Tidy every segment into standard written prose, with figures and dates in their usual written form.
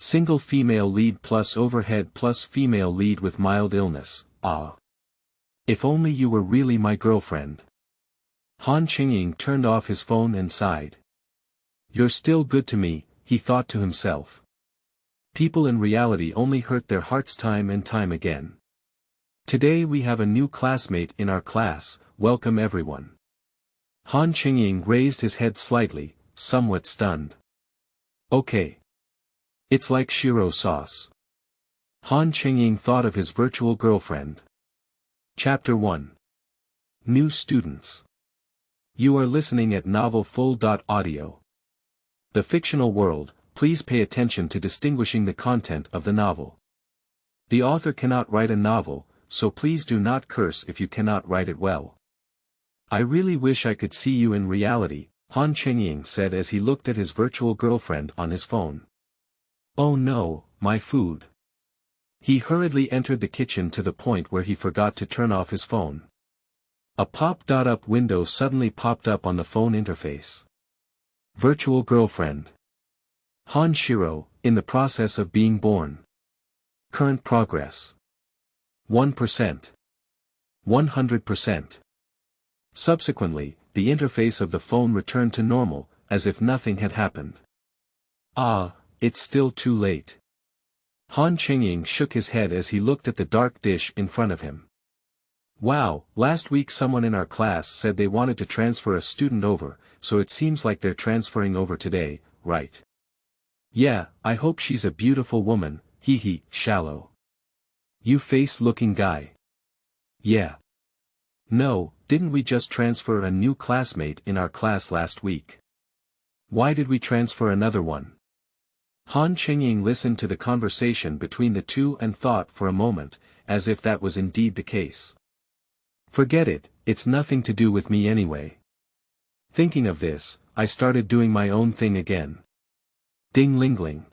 Single female lead plus overhead plus female lead with mild illness, ah. If only you were really my girlfriend. Han Chengying turned off his phone and sighed. You're still good to me, he thought to himself. People in reality only hurt their hearts time and time again. Today we have a new classmate in our class, welcome everyone. Han Chengying raised his head slightly, somewhat stunned. Okay. It's like Xirou Sauce. Han Chengying thought of his virtual girlfriend. Chapter 1. New Students. You are listening at Novel Full.audio. The fictional world, please pay attention to distinguishing the content of the novel. The author cannot write a novel, so please do not curse if you cannot write it well. I really wish I could see you in reality, Han Chengying said as he looked at his virtual girlfriend on his phone. Oh no, my food. He hurriedly entered the kitchen to the point where he forgot to turn off his phone. A pop-up window suddenly popped up on the phone interface. Virtual girlfriend. Han Xirou, in the process of being born. Current progress. 1%. 100%. Subsequently, the interface of the phone returned to normal, as if nothing had happened. Ah, it's still too late. Han Chengying shook his head as he looked at the dark dish in front of him. Wow, last week someone in our class said they wanted to transfer a student over, so it seems like they're transferring over today, right? Yeah, I hope she's a beautiful woman, hee, shallow. You face-looking guy. Yeah. No, didn't we just transfer a new classmate in our class last week? Why did we transfer another one? Han Chengying listened to the conversation between the two and thought for a moment, as if that was indeed the case. Forget it, it's nothing to do with me anyway. Thinking of this, I started doing my own thing again. Ding-ling-ling.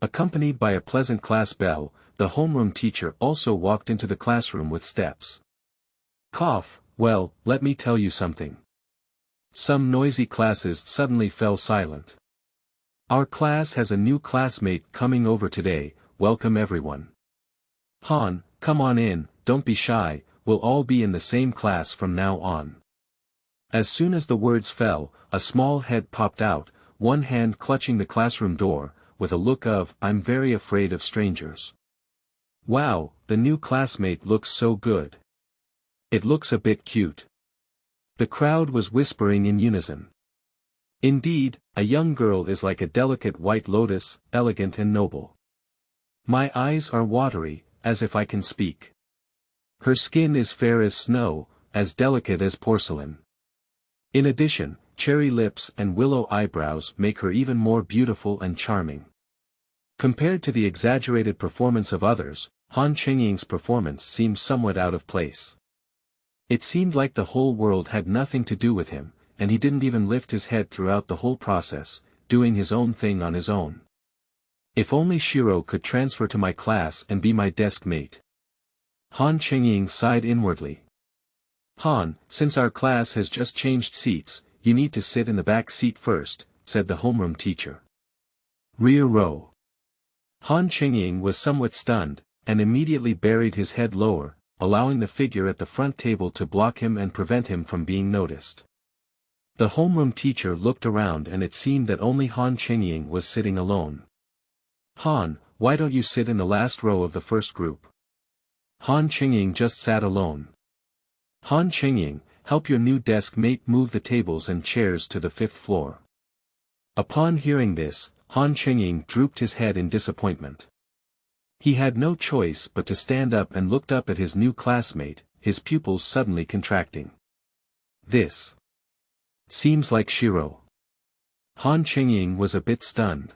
Accompanied by a pleasant class bell, the homeroom teacher also walked into the classroom with steps. Cough, well, let me tell you something. Some noisy classes suddenly fell silent. Our class has a new classmate coming over today, welcome everyone. Han, come on in, don't be shy, we'll all be in the same class from now on. As soon as the words fell, a small head popped out, one hand clutching the classroom door, with a look of, I'm very afraid of strangers. Wow, the new classmate looks so good. It looks a bit cute. The crowd was whispering in unison. Indeed, a young girl is like a delicate white lotus, elegant and noble. My eyes are watery, as if I can speak. Her skin is fair as snow, as delicate as porcelain. In addition, cherry lips and willow eyebrows make her even more beautiful and charming. Compared to the exaggerated performance of others, Han Chengying's performance seemed somewhat out of place. It seemed like the whole world had nothing to do with him, and he didn't even lift his head throughout the whole process, doing his own thing on his own. If only Xirou could transfer to my class and be my desk mate. Han Chengying sighed inwardly. Han, since our class has just changed seats, you need to sit in the back seat first, said the homeroom teacher. Rear row. Han Chengying was somewhat stunned, and immediately buried his head lower, allowing the figure at the front table to block him and prevent him from being noticed. The homeroom teacher looked around and it seemed that only Han Chengying was sitting alone. Han, why don't you sit in the last row of the first group? Han Chengying just sat alone. Han Chengying, help your new desk mate move the tables and chairs to the 5th floor. Upon hearing this, Han Chengying drooped his head in disappointment. He had no choice but to stand up and looked up at his new classmate, his pupils suddenly contracting. This seems like Xirou. Han Chengying was a bit stunned.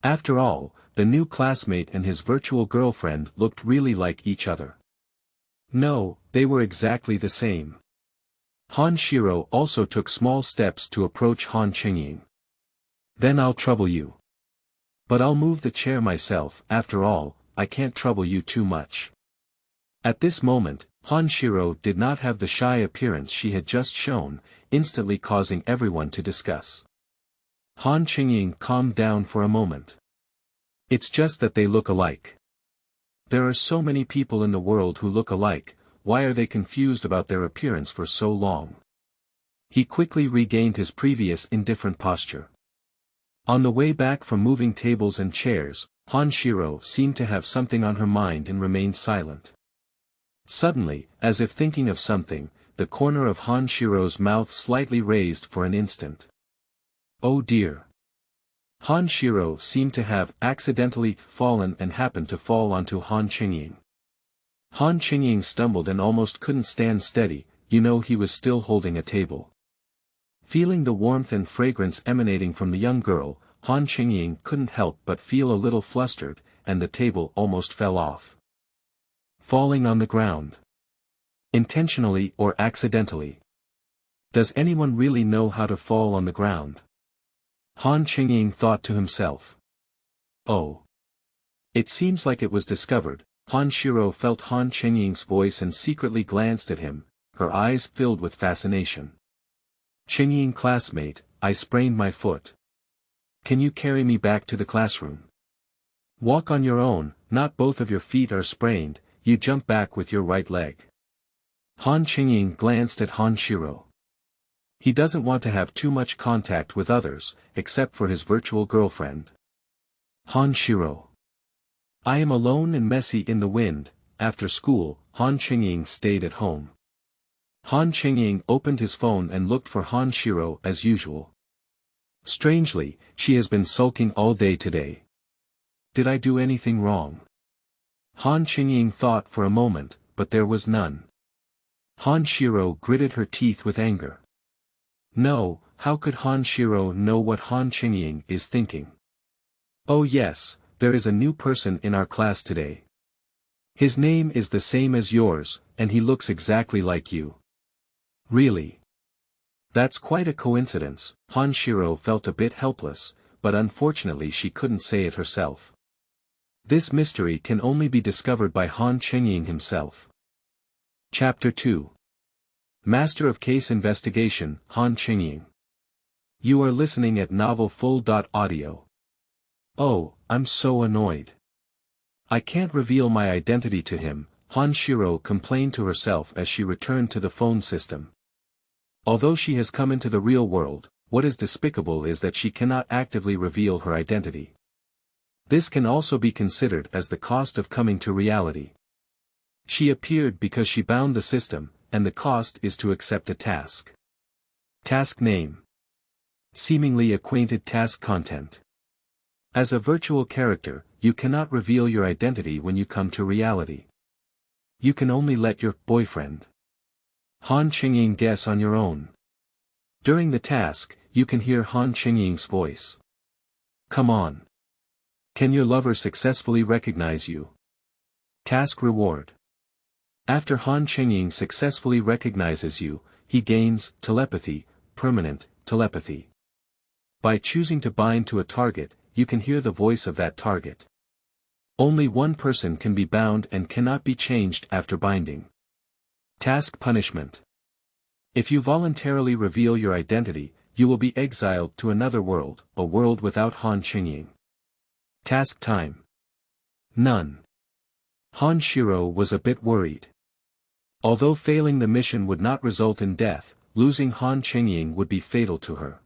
After all, the new classmate and his virtual girlfriend looked really like each other. No, they were exactly the same. Han Xirou also took small steps to approach Han Chengying. Then I'll trouble you. But I'll move the chair myself, after all, I can't trouble you too much. At this moment, Han Xirou did not have the shy appearance she had just shown, instantly causing everyone to discuss. Han Chengying calmed down for a moment. It's just that they look alike. There are so many people in the world who look alike, why are they confused about their appearance for so long? He quickly regained his previous indifferent posture. On the way back from moving tables and chairs, Xirou seemed to have something on her mind and remained silent. Suddenly, as if thinking of something, the corner of Xirou's mouth slightly raised for an instant. Oh dear. Xirou seemed to have accidentally fallen and happened to fall onto Chengying. Chengying stumbled and almost couldn't stand steady, he was still holding a table. Feeling the warmth and fragrance emanating from the young girl, Chengying couldn't help but feel a little flustered, and the table almost fell off. Falling on the ground. Intentionally or accidentally. Does anyone really know how to fall on the ground? Chengying thought to himself. Oh. It seems like it was discovered. Xirou felt Chengying's voice and secretly glanced at him, her eyes filled with fascination. Chengying classmate, I sprained my foot. Can you carry me back to the classroom? Walk on your own, not both of your feet are sprained, you jump back with your right leg. Chengying glanced at Xirou. He doesn't want to have too much contact with others, except for his virtual girlfriend. Xirou. I am alone and messy in the wind. After school, Chengying stayed at home. Chengying opened his phone and looked for Xirou as usual. Strangely, she has been sulking all day today. Did I do anything wrong? Chengying thought for a moment, but there was none. Xirou gritted her teeth with anger. No, how could Xirou know what Chengying is thinking? Oh yes, there is a new person in our class today. His name is the same as yours, and he looks exactly like you. Really? That's quite a coincidence. Xirou felt a bit helpless, but unfortunately she couldn't say it herself. This mystery can only be discovered by Chengying himself. Chapter 2. Master of Case Investigation, Chengying. You are listening at novelfull.audio. Oh, I'm so annoyed. I can't reveal my identity to him, Xirou complained to herself as she returned to the phone system. Although she has come into the real world, what is despicable is that she cannot actively reveal her identity. This can also be considered as the cost of coming to reality. She appeared because she bound the system, and the cost is to accept a task. Task name. Seemingly acquainted task content. As a virtual character, you cannot reveal your identity when you come to reality. You can only let your boyfriend, Chengying, guess on your own. During the task, you can hear Chengying's voice. Come on. Can your lover successfully recognize you? Task reward. After Chengying successfully recognizes you, he gains telepathy, permanent telepathy. By choosing to bind to a target, you can hear the voice of that target. Only one person can be bound and cannot be changed after binding. Task punishment. If you voluntarily reveal your identity, you will be exiled to another world, a world without Chengying. Task time. None. Xirou was a bit worried. Although failing the mission would not result in death, losing Chengying would be fatal to her.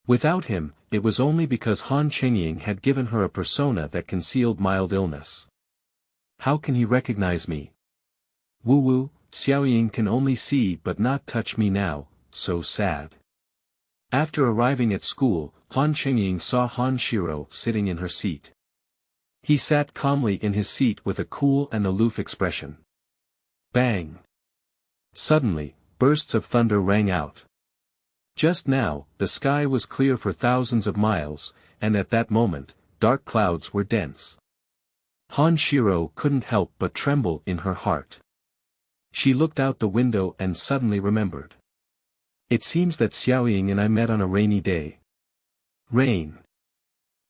Without him, it was only because Chengying had given her a persona that concealed mild illness. How can he recognize me? Woo-woo, Xiaoying can only see but not touch me now, so sad. After arriving at school, Chengying saw Xirou sitting in her seat. He sat calmly in his seat with a cool and aloof expression. Bang! Suddenly, bursts of thunder rang out. Just now, the sky was clear for thousands of miles, and at that moment, dark clouds were dense. Xirou couldn't help but tremble in her heart. She looked out the window and suddenly remembered. It seems that Xiaoying and I met on a rainy day. Rain.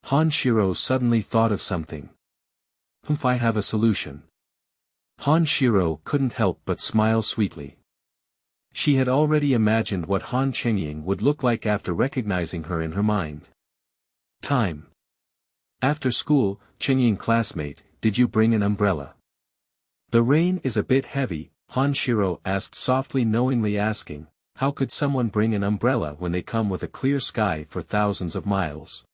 Xirou suddenly thought of something. I have a solution. Xirou couldn't help but smile sweetly. She had already imagined what Chengying would look like after recognizing her in her mind. Time. After school, Chengying classmate, did you bring an umbrella? The rain is a bit heavy, Shirou asked softly, knowingly asking, how could someone bring an umbrella when they come with a clear sky for thousands of miles?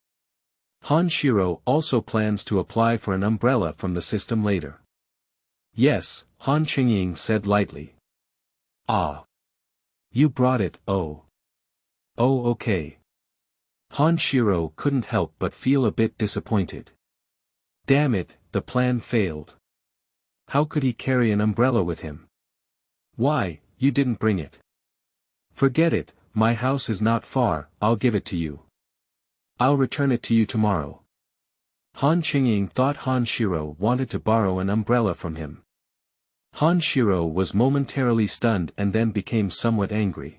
Shirou also plans to apply for an umbrella from the system later. Yes, Chengying said lightly. Ah. You brought it, oh. Oh, okay. Shirou couldn't help but feel a bit disappointed. Damn it, the plan failed. How could he carry an umbrella with him? Why, you didn't bring it. Forget it, my house is not far, I'll give it to you. I'll return it to you tomorrow. Chengying thought Shirou wanted to borrow an umbrella from him. Shirou was momentarily stunned and then became somewhat angry.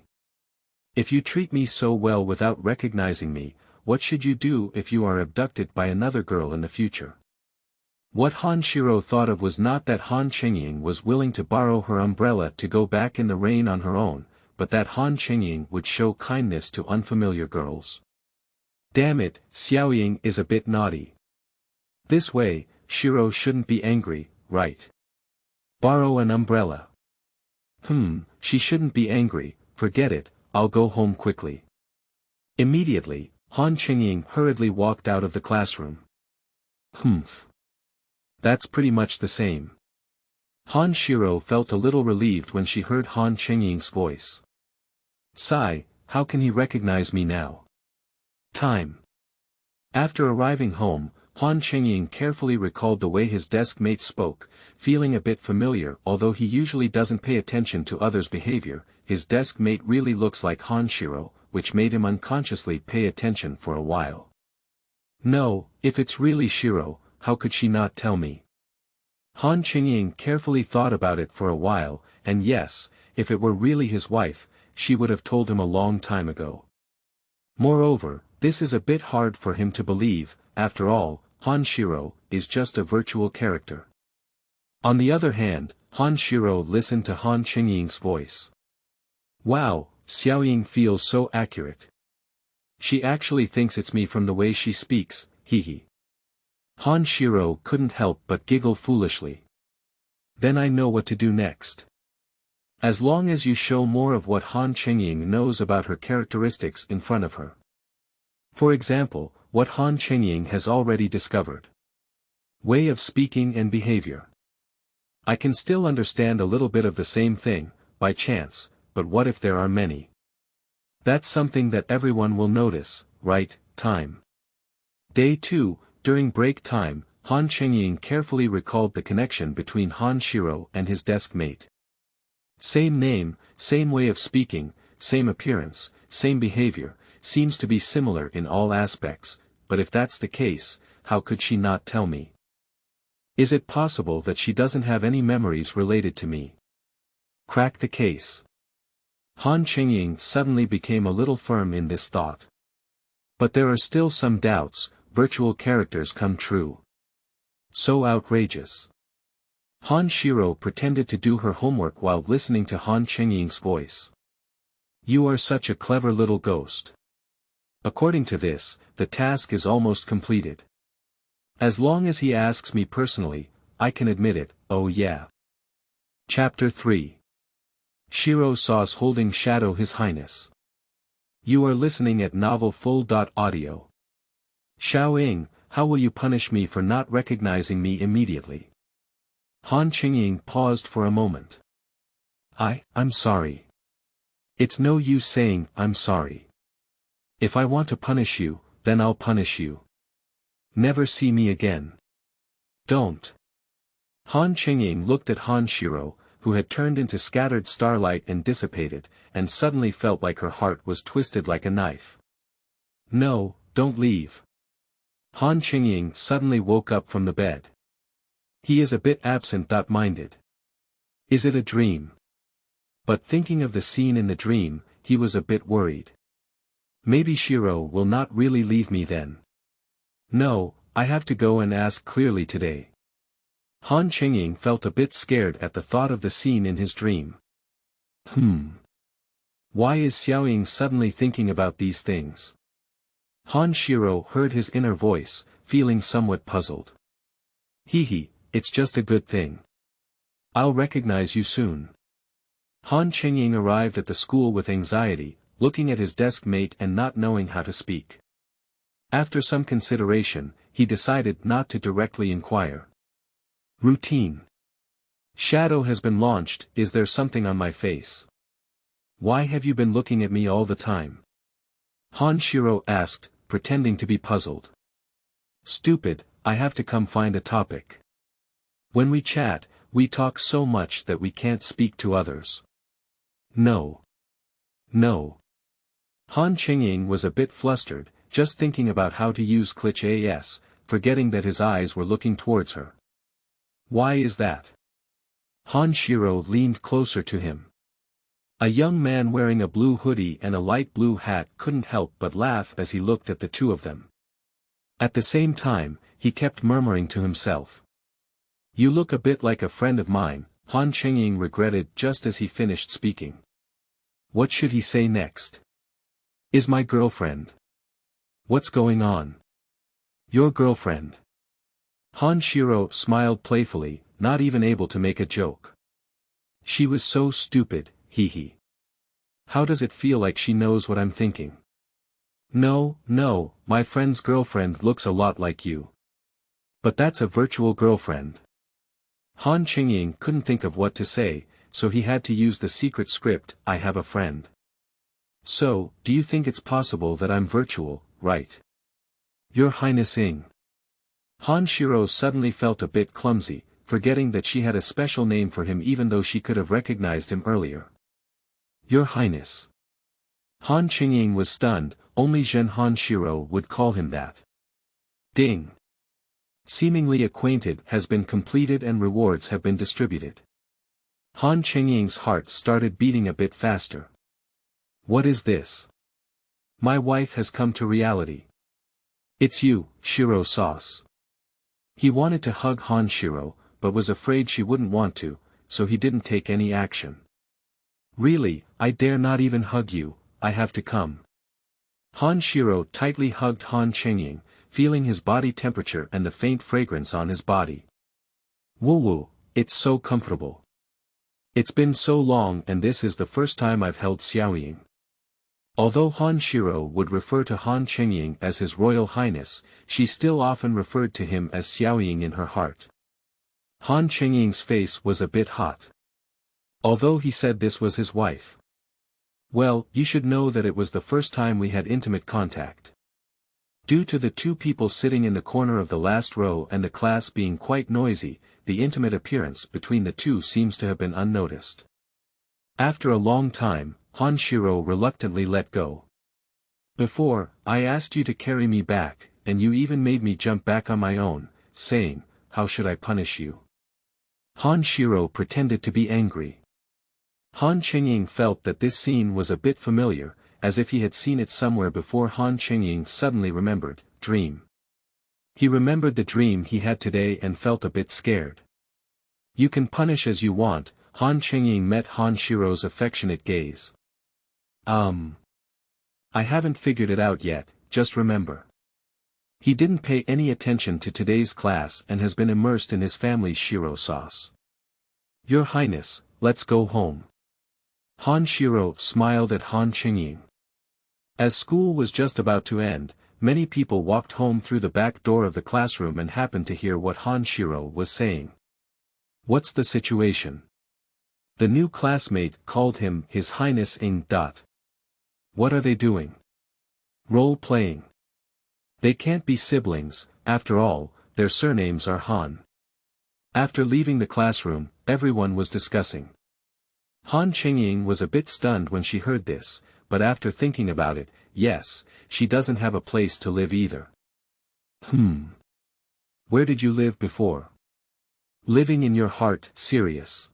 If you treat me so well without recognizing me, what should you do if you are abducted by another girl in the future? What Shirou thought of was not that Chengying was willing to borrow her umbrella to go back in the rain on her own, but that Chengying would show kindness to unfamiliar girls. Damn it, Xiaoying is a bit naughty. This way, Shirou shouldn't be angry, right? Borrow an umbrella. She shouldn't be angry, forget it, I'll go home quickly. Immediately, Chengying hurriedly walked out of the classroom. That's pretty much the same. Shirou felt a little relieved when she heard Chengying's voice. Sigh, how can he recognize me now? Time. After arriving home, Chengying carefully recalled the way his desk mate spoke, feeling a bit familiar. Although he usually doesn't pay attention to others' behavior, his desk mate really looks like Shirou, which made him unconsciously pay attention for a while. No, if it's really Shirou, how could she not tell me? Chengying carefully thought about it for a while, and yes, if it were really his wife, she would have told him a long time ago. Moreover, this is a bit hard for him to believe. After all, Shirou is just a virtual character. On the other hand, Shirou listened to Chengying's voice. Wow, Xiaoying feels so accurate. She actually thinks it's me from the way she speaks, hee. Shirou couldn't help but giggle foolishly. Then I know what to do next. As long as you show more of what Chengying knows about her characteristics in front of her. For example, what Chengying has already discovered. Way of speaking and behavior. I can still understand a little bit of the same thing, by chance, but what if there are many? That's something that everyone will notice, right? Time. Day 2, during break time, Chengying carefully recalled the connection between Shirou and his desk mate. Same name, same way of speaking, same appearance, same behavior, seems to be similar in all aspects, but if that's the case, how could she not tell me? Is it possible that she doesn't have any memories related to me? Crack the case. Chengying suddenly became a little firm in this thought. But there are still some doubts. Virtual characters come true. So outrageous. Shirou pretended to do her homework while listening to Chengying's voice. You are such a clever little ghost. According to this, the task is almost completed. As long as he asks me personally, I can admit it, oh yeah. Chapter 3. Xirou Sauce holding shadow His Highness. You are listening at novel full.audio. Xiaoying, how will you punish me for not recognizing me immediately? Chengying paused for a moment. I'm sorry. It's no use saying, I'm sorry. If I want to punish you, then I'll punish you. Never see me again. Don't. Chengying looked at Shirou, who had turned into scattered starlight and dissipated, and suddenly felt like her heart was twisted like a knife. No, don't leave. Chengying suddenly woke up from the bed. He is a bit absent-minded. Is it a dream? But thinking of the scene in the dream, he was a bit worried. Maybe Xirou will not really leave me then. No, I have to go and ask clearly today. Chengying felt a bit scared at the thought of the scene in his dream. Why is Xiaoying suddenly thinking about these things? Shirou heard his inner voice, feeling somewhat puzzled. Hee, it's just a good thing. I'll recognize you soon. Han Chengying arrived at the school with anxiety, looking at his desk mate and not knowing how to speak. After some consideration, he decided not to directly inquire. Routine. Shadow has been launched, is there something on my face? Why have you been looking at me all the time? Han Xirou asked, pretending to be puzzled. Stupid, I have to come find a topic. When we chat, we talk so much that we can't speak to others. No. Han Chengying was a bit flustered, just thinking about how to use Glitch AS, forgetting that his eyes were looking towards her. Why is that? Han Xirou leaned closer to him. A young man wearing a blue hoodie and a light blue hat couldn't help but laugh as he looked at the two of them. At the same time, he kept murmuring to himself. You look a bit like a friend of mine, Han Chengying regretted just as he finished speaking. What should he say next? Is my girlfriend. What's going on? Your girlfriend. Han Xirou smiled playfully, not even able to make a joke. She was so stupid, hee. How does it feel like she knows what I'm thinking? No, my friend's girlfriend looks a lot like you. But that's a virtual girlfriend. Han Chengying couldn't think of what to say, so he had to use the secret script, I have a friend. So, do you think it's possible that I'm virtual, right? Your Highness Ing. Han Xirou suddenly felt a bit clumsy, forgetting that she had a special name for him even though she could have recognized him earlier. Your Highness. Han Chengying was stunned, only Zhen Han Xirou would call him that. Ding. Seemingly acquainted has been completed and rewards have been distributed. Han Chengying's heart started beating a bit faster. What is this? My wife has come to reality. It's you, Xirou Sauce. He wanted to hug Han Xirou, but was afraid she wouldn't want to, so he didn't take any action. Really, I dare not even hug you, I have to come. Han Xirou tightly hugged Han Chengying, feeling his body temperature and the faint fragrance on his body. Woo, it's so comfortable. It's been so long and this is the first time I've held Xiaoying. Although Han Xirou would refer to Han Chengying as his Royal Highness, she still often referred to him as Xiaoying in her heart. Han Chengying's face was a bit hot. Although he said this was his wife. Well, you should know that it was the first time we had intimate contact. Due to the two people sitting in the corner of the last row and the class being quite noisy, the intimate appearance between the two seems to have been unnoticed. After a long time, Han Xirou reluctantly let go. Before, I asked you to carry me back, and you even made me jump back on my own, saying, how should I punish you? Han Xirou pretended to be angry. Han Chengying felt that this scene was a bit familiar, as if he had seen it somewhere before. Han Chengying suddenly remembered, dream. He remembered the dream he had today and felt a bit scared. You can punish as you want. Han Chengying met Han Xirou's affectionate gaze. I haven't figured it out yet, just remember. He didn't pay any attention to today's class and has been immersed in his family's Xirou sauce. Your Highness, let's go home. Han Xirou smiled at Han Chengying. As school was just about to end, many people walked home through the back door of the classroom and happened to hear what Han Xirou was saying. What's the situation? The new classmate called him His Highness Ing. What are they doing? Role-playing. They can't be siblings, after all, their surnames are Han. After leaving the classroom, everyone was discussing. Han Chengying was a bit stunned when she heard this, but after thinking about it, yes, she doesn't have a place to live either. Where did you live before? Living in your heart, serious.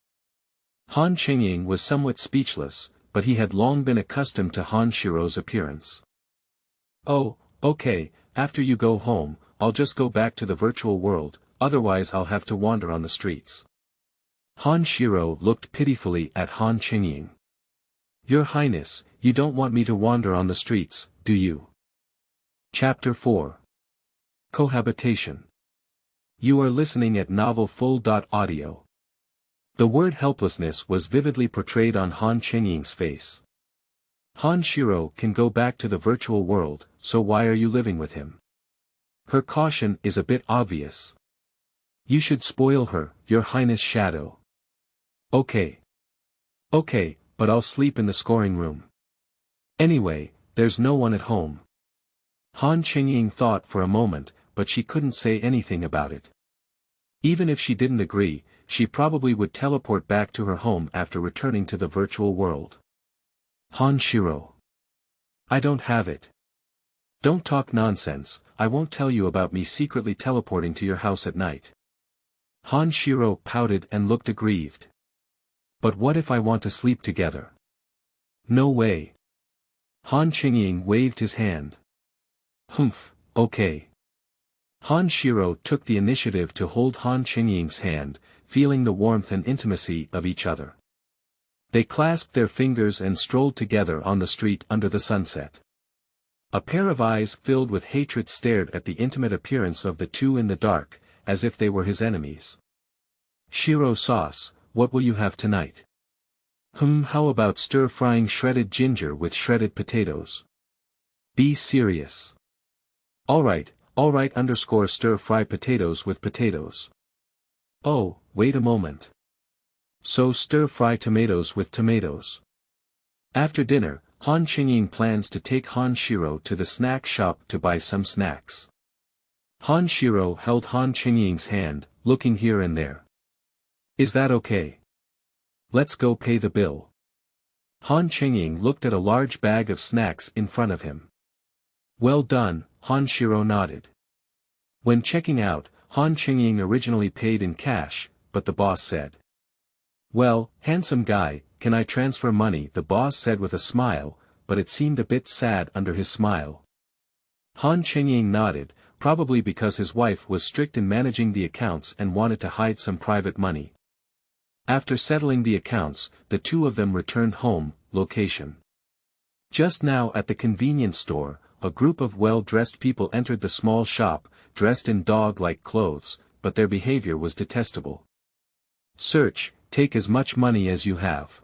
Han Chengying was somewhat speechless, but he had long been accustomed to Han Xirou's appearance. Oh, okay, after you go home, I'll just go back to the virtual world, otherwise I'll have to wander on the streets. Han Xirou looked pitifully at Han Chengying. Your Highness, you don't want me to wander on the streets, do you? Chapter 4. Cohabitation. You are listening at Novel Full.audio. The word helplessness was vividly portrayed on Han Chengying's face. Han Xirou can go back to the virtual world, so why are you living with him? Her caution is a bit obvious. You should spoil her, your Highness shadow. Okay. Okay, but I'll sleep in the scoring room. Anyway, there's no one at home. Han Chengying thought for a moment, but she couldn't say anything about it. Even if she didn't agree, she probably would teleport back to her home after returning to the virtual world. Han Xirou. I don't have it. Don't talk nonsense, I won't tell you about me secretly teleporting to your house at night. Han Xirou pouted and looked aggrieved. But what if I want to sleep together? No way. Han Chengying waved his hand. Humph, okay. Han Xirou took the initiative to hold Han Chengying's hand, feeling the warmth and intimacy of each other. They clasped their fingers and strolled together on the street under the sunset. A pair of eyes filled with hatred stared at the intimate appearance of the two in the dark, as if they were his enemies. Xirou Sauce, what will you have tonight? How about stir-frying shredded ginger with shredded potatoes? Be serious. Alright, stir-fry potatoes with potatoes. Oh, wait a moment. So stir-fry tomatoes with tomatoes. After dinner, Han Chengying plans to take Han Xirou to the snack shop to buy some snacks. Han Xirou held Han Chengying's hand, looking here and there. Is that okay? Let's go pay the bill. Han Chengying looked at a large bag of snacks in front of him. Well done, Han Xirou nodded. When checking out, Han Chengying originally paid in cash, but the boss said. Well, handsome guy, can I transfer money? The boss said with a smile, but it seemed a bit sad under his smile. Han Chengying nodded, probably because his wife was strict in managing the accounts and wanted to hide some private money. After settling the accounts, the two of them returned home, location. Just now at the convenience store, a group of well-dressed people entered the small shop, dressed in dog-like clothes, but their behavior was detestable. Search, take as much money as you have.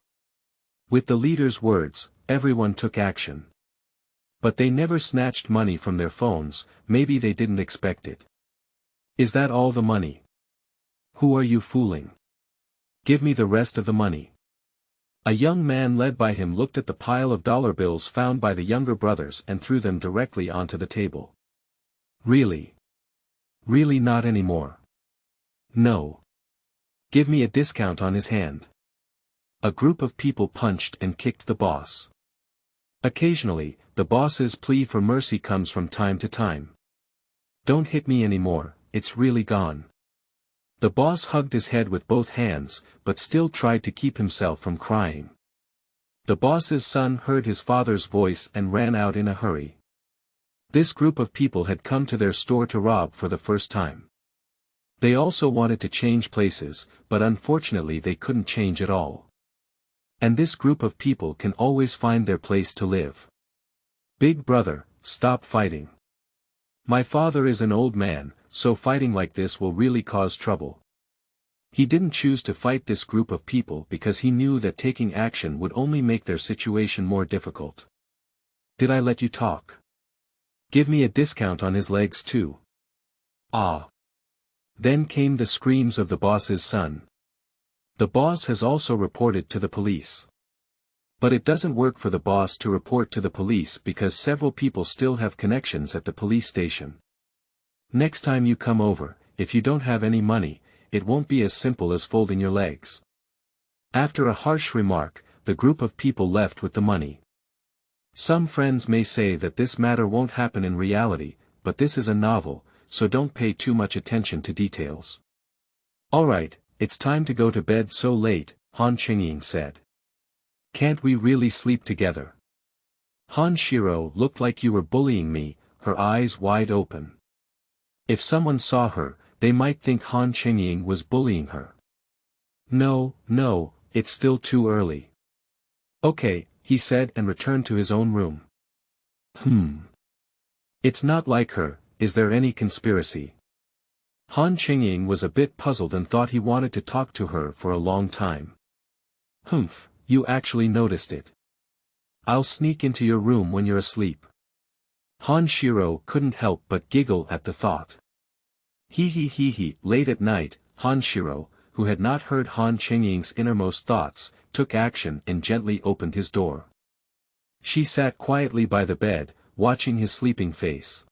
With the leader's words, everyone took action. But they never snatched money from their phones, maybe they didn't expect it. Is that all the money? Who are you fooling? Give me the rest of the money. A young man led by him looked at the pile of dollar bills found by the younger brothers and threw them directly onto the table. Really? Really not anymore? No. Give me a discount on his hand. A group of people punched and kicked the boss. Occasionally, the boss's plea for mercy comes from time to time. Don't hit me anymore, it's really gone. The boss hugged his head with both hands, but still tried to keep himself from crying. The boss's son heard his father's voice and ran out in a hurry. This group of people had come to their store to rob for the first time. They also wanted to change places, but unfortunately they couldn't change at all. And this group of people can always find their place to live. Big brother, stop fighting. My father is an old man, so fighting like this will really cause trouble. He didn't choose to fight this group of people because he knew that taking action would only make their situation more difficult. Did I let you talk? Give me a discount on his legs too. Ah. Then came the screams of the boss's son. The boss has also reported to the police. But it doesn't work for the boss to report to the police because several people still have connections at the police station. Next time you come over, if you don't have any money, it won't be as simple as folding your legs. After a harsh remark, the group of people left with the money. Some friends may say that this matter won't happen in reality, but this is a novel, so don't pay too much attention to details. Alright, it's time to go to bed so late, Han Chengying said. Can't we really sleep together? Han Xirou looked like you were bullying me, her eyes wide open. If someone saw her, they might think Han Chengying was bullying her. No, it's still too early. Okay, he said and returned to his own room. It's not like her, is there any conspiracy? Han Chengying was a bit puzzled and thought he wanted to talk to her for a long time. Humph, you actually noticed it. I'll sneak into your room when you're asleep. Han Xirou couldn't help but giggle at the thought. He. Late at night, Han Xirou, who had not heard Han Chengying's innermost thoughts, took action and gently opened his door. She sat quietly by the bed, watching his sleeping face.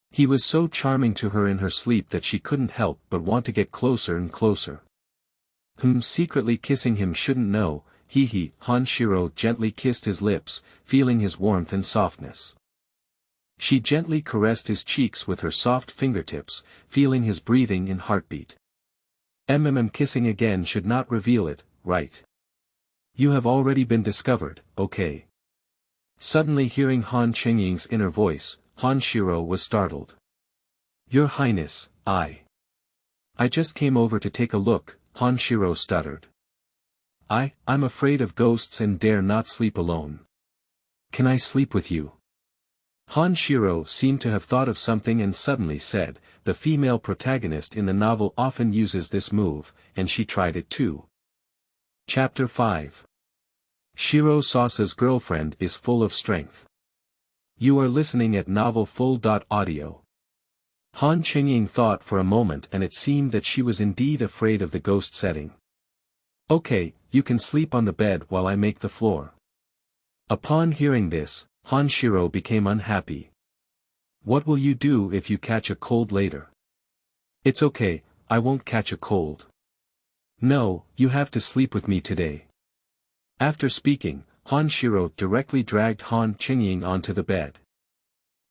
He was so charming to her in her sleep that she couldn't help but want to get closer and closer. Secretly kissing him shouldn't know, Han Xirou gently kissed his lips, feeling his warmth and softness. She gently caressed his cheeks with her soft fingertips, feeling his breathing and heartbeat. Kissing again should not reveal it, right? You have already been discovered, okay? Suddenly hearing Han Chengying's inner voice, Han Xirou was startled. Your Highness, I just came over to take a look, Han Xirou stuttered. I'm afraid of ghosts and dare not sleep alone. Can I sleep with you? Han Xirou seemed to have thought of something and suddenly said, the female protagonist in the novel often uses this move, and she tried it too. Chapter 5. Xirou Sauce's girlfriend is full of strength. You are listening at novelfull.audio. Han Chengying thought for a moment and it seemed that she was indeed afraid of the ghost setting. Okay, you can sleep on the bed while I make the floor. Upon hearing this, Han Xirou became unhappy. What will you do if you catch a cold later? It's okay, I won't catch a cold. No, you have to sleep with me today. After speaking, Han Xirou directly dragged Han Chengying onto the bed.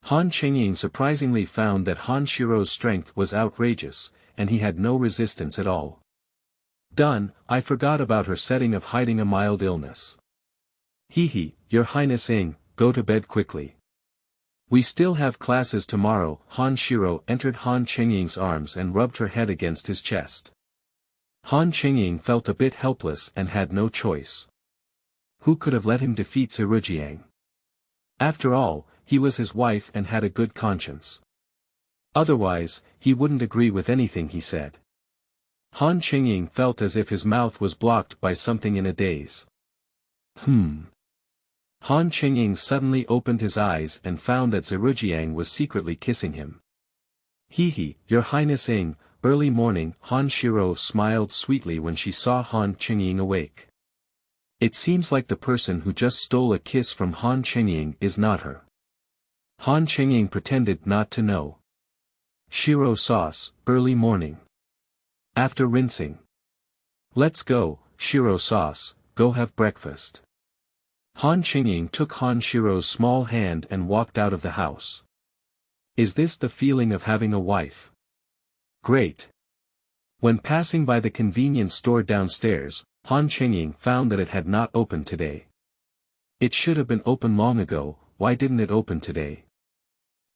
Han Chengying surprisingly found that Han Xirou's strength was outrageous, and he had no resistance at all. Done, I forgot about her setting of hiding a mild illness. Your Highness go to bed quickly. We still have classes tomorrow. Han Xirou entered Han Chengying's arms and rubbed her head against his chest. Han Chengying felt a bit helpless and had no choice. Who could have let him defeat Xirou? After all, he was his wife and had a good conscience. Otherwise, he wouldn't agree with anything he said. Han Chengying felt as if his mouth was blocked by something in a daze. Han Chengying suddenly opened his eyes and found that Xirou was secretly kissing him. Your Highness early morning. Han Xirou smiled sweetly when she saw Han Chengying awake. It seems like the person who just stole a kiss from Han Chengying is not her. Han Chengying pretended not to know. Xirou Sauce, early morning. After rinsing. Let's go, Xirou Sauce, go have breakfast. Han Chengying took Han Xirou's small hand and walked out of the house. Is this the feeling of having a wife? Great. When passing by the convenience store downstairs, Han Chengying found that it had not opened today. It should have been open long ago, why didn't it open today?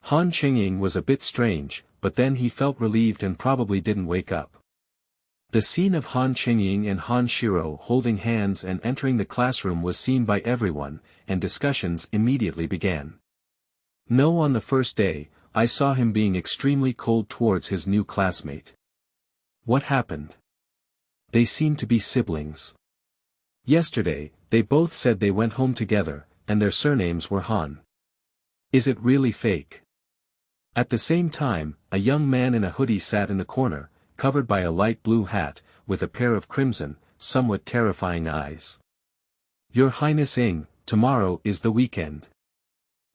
Han Chengying was a bit strange, but then he felt relieved and probably didn't wake up. The scene of Han Chengying and Han Xirou holding hands and entering the classroom was seen by everyone, and discussions immediately began. No, on the first day, I saw him being extremely cold towards his new classmate. What happened? They seem to be siblings. Yesterday, they both said they went home together, and their surnames were Han. Is it really fake? At the same time, a young man in a hoodie sat in the corner, covered by a light blue hat, with a pair of crimson, somewhat terrifying eyes. Your Highness tomorrow is the weekend.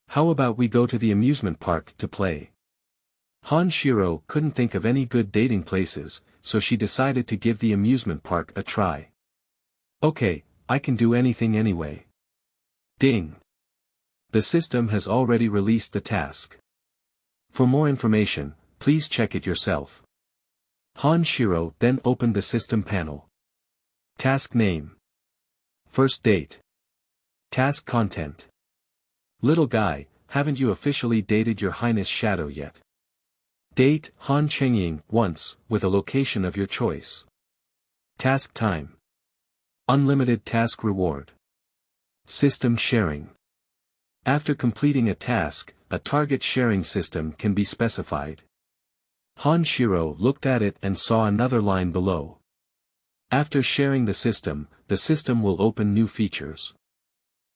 How about we go to the amusement park to play? Han Xirou couldn't think of any good dating places, so she decided to give the amusement park a try. Okay, I can do anything anyway. Ding. The system has already released the task. For more information, please check it yourself. Han Xirou then opened the system panel. Task name. First date. Task content. Little guy, haven't you officially dated your Highness shadow yet? Date, Han Chengying, once, with a location of your choice. Task time. Unlimited task reward. System sharing. After completing a task, a target sharing system can be specified. Han Shiro looked at it and saw another line below. After sharing the system will open new features.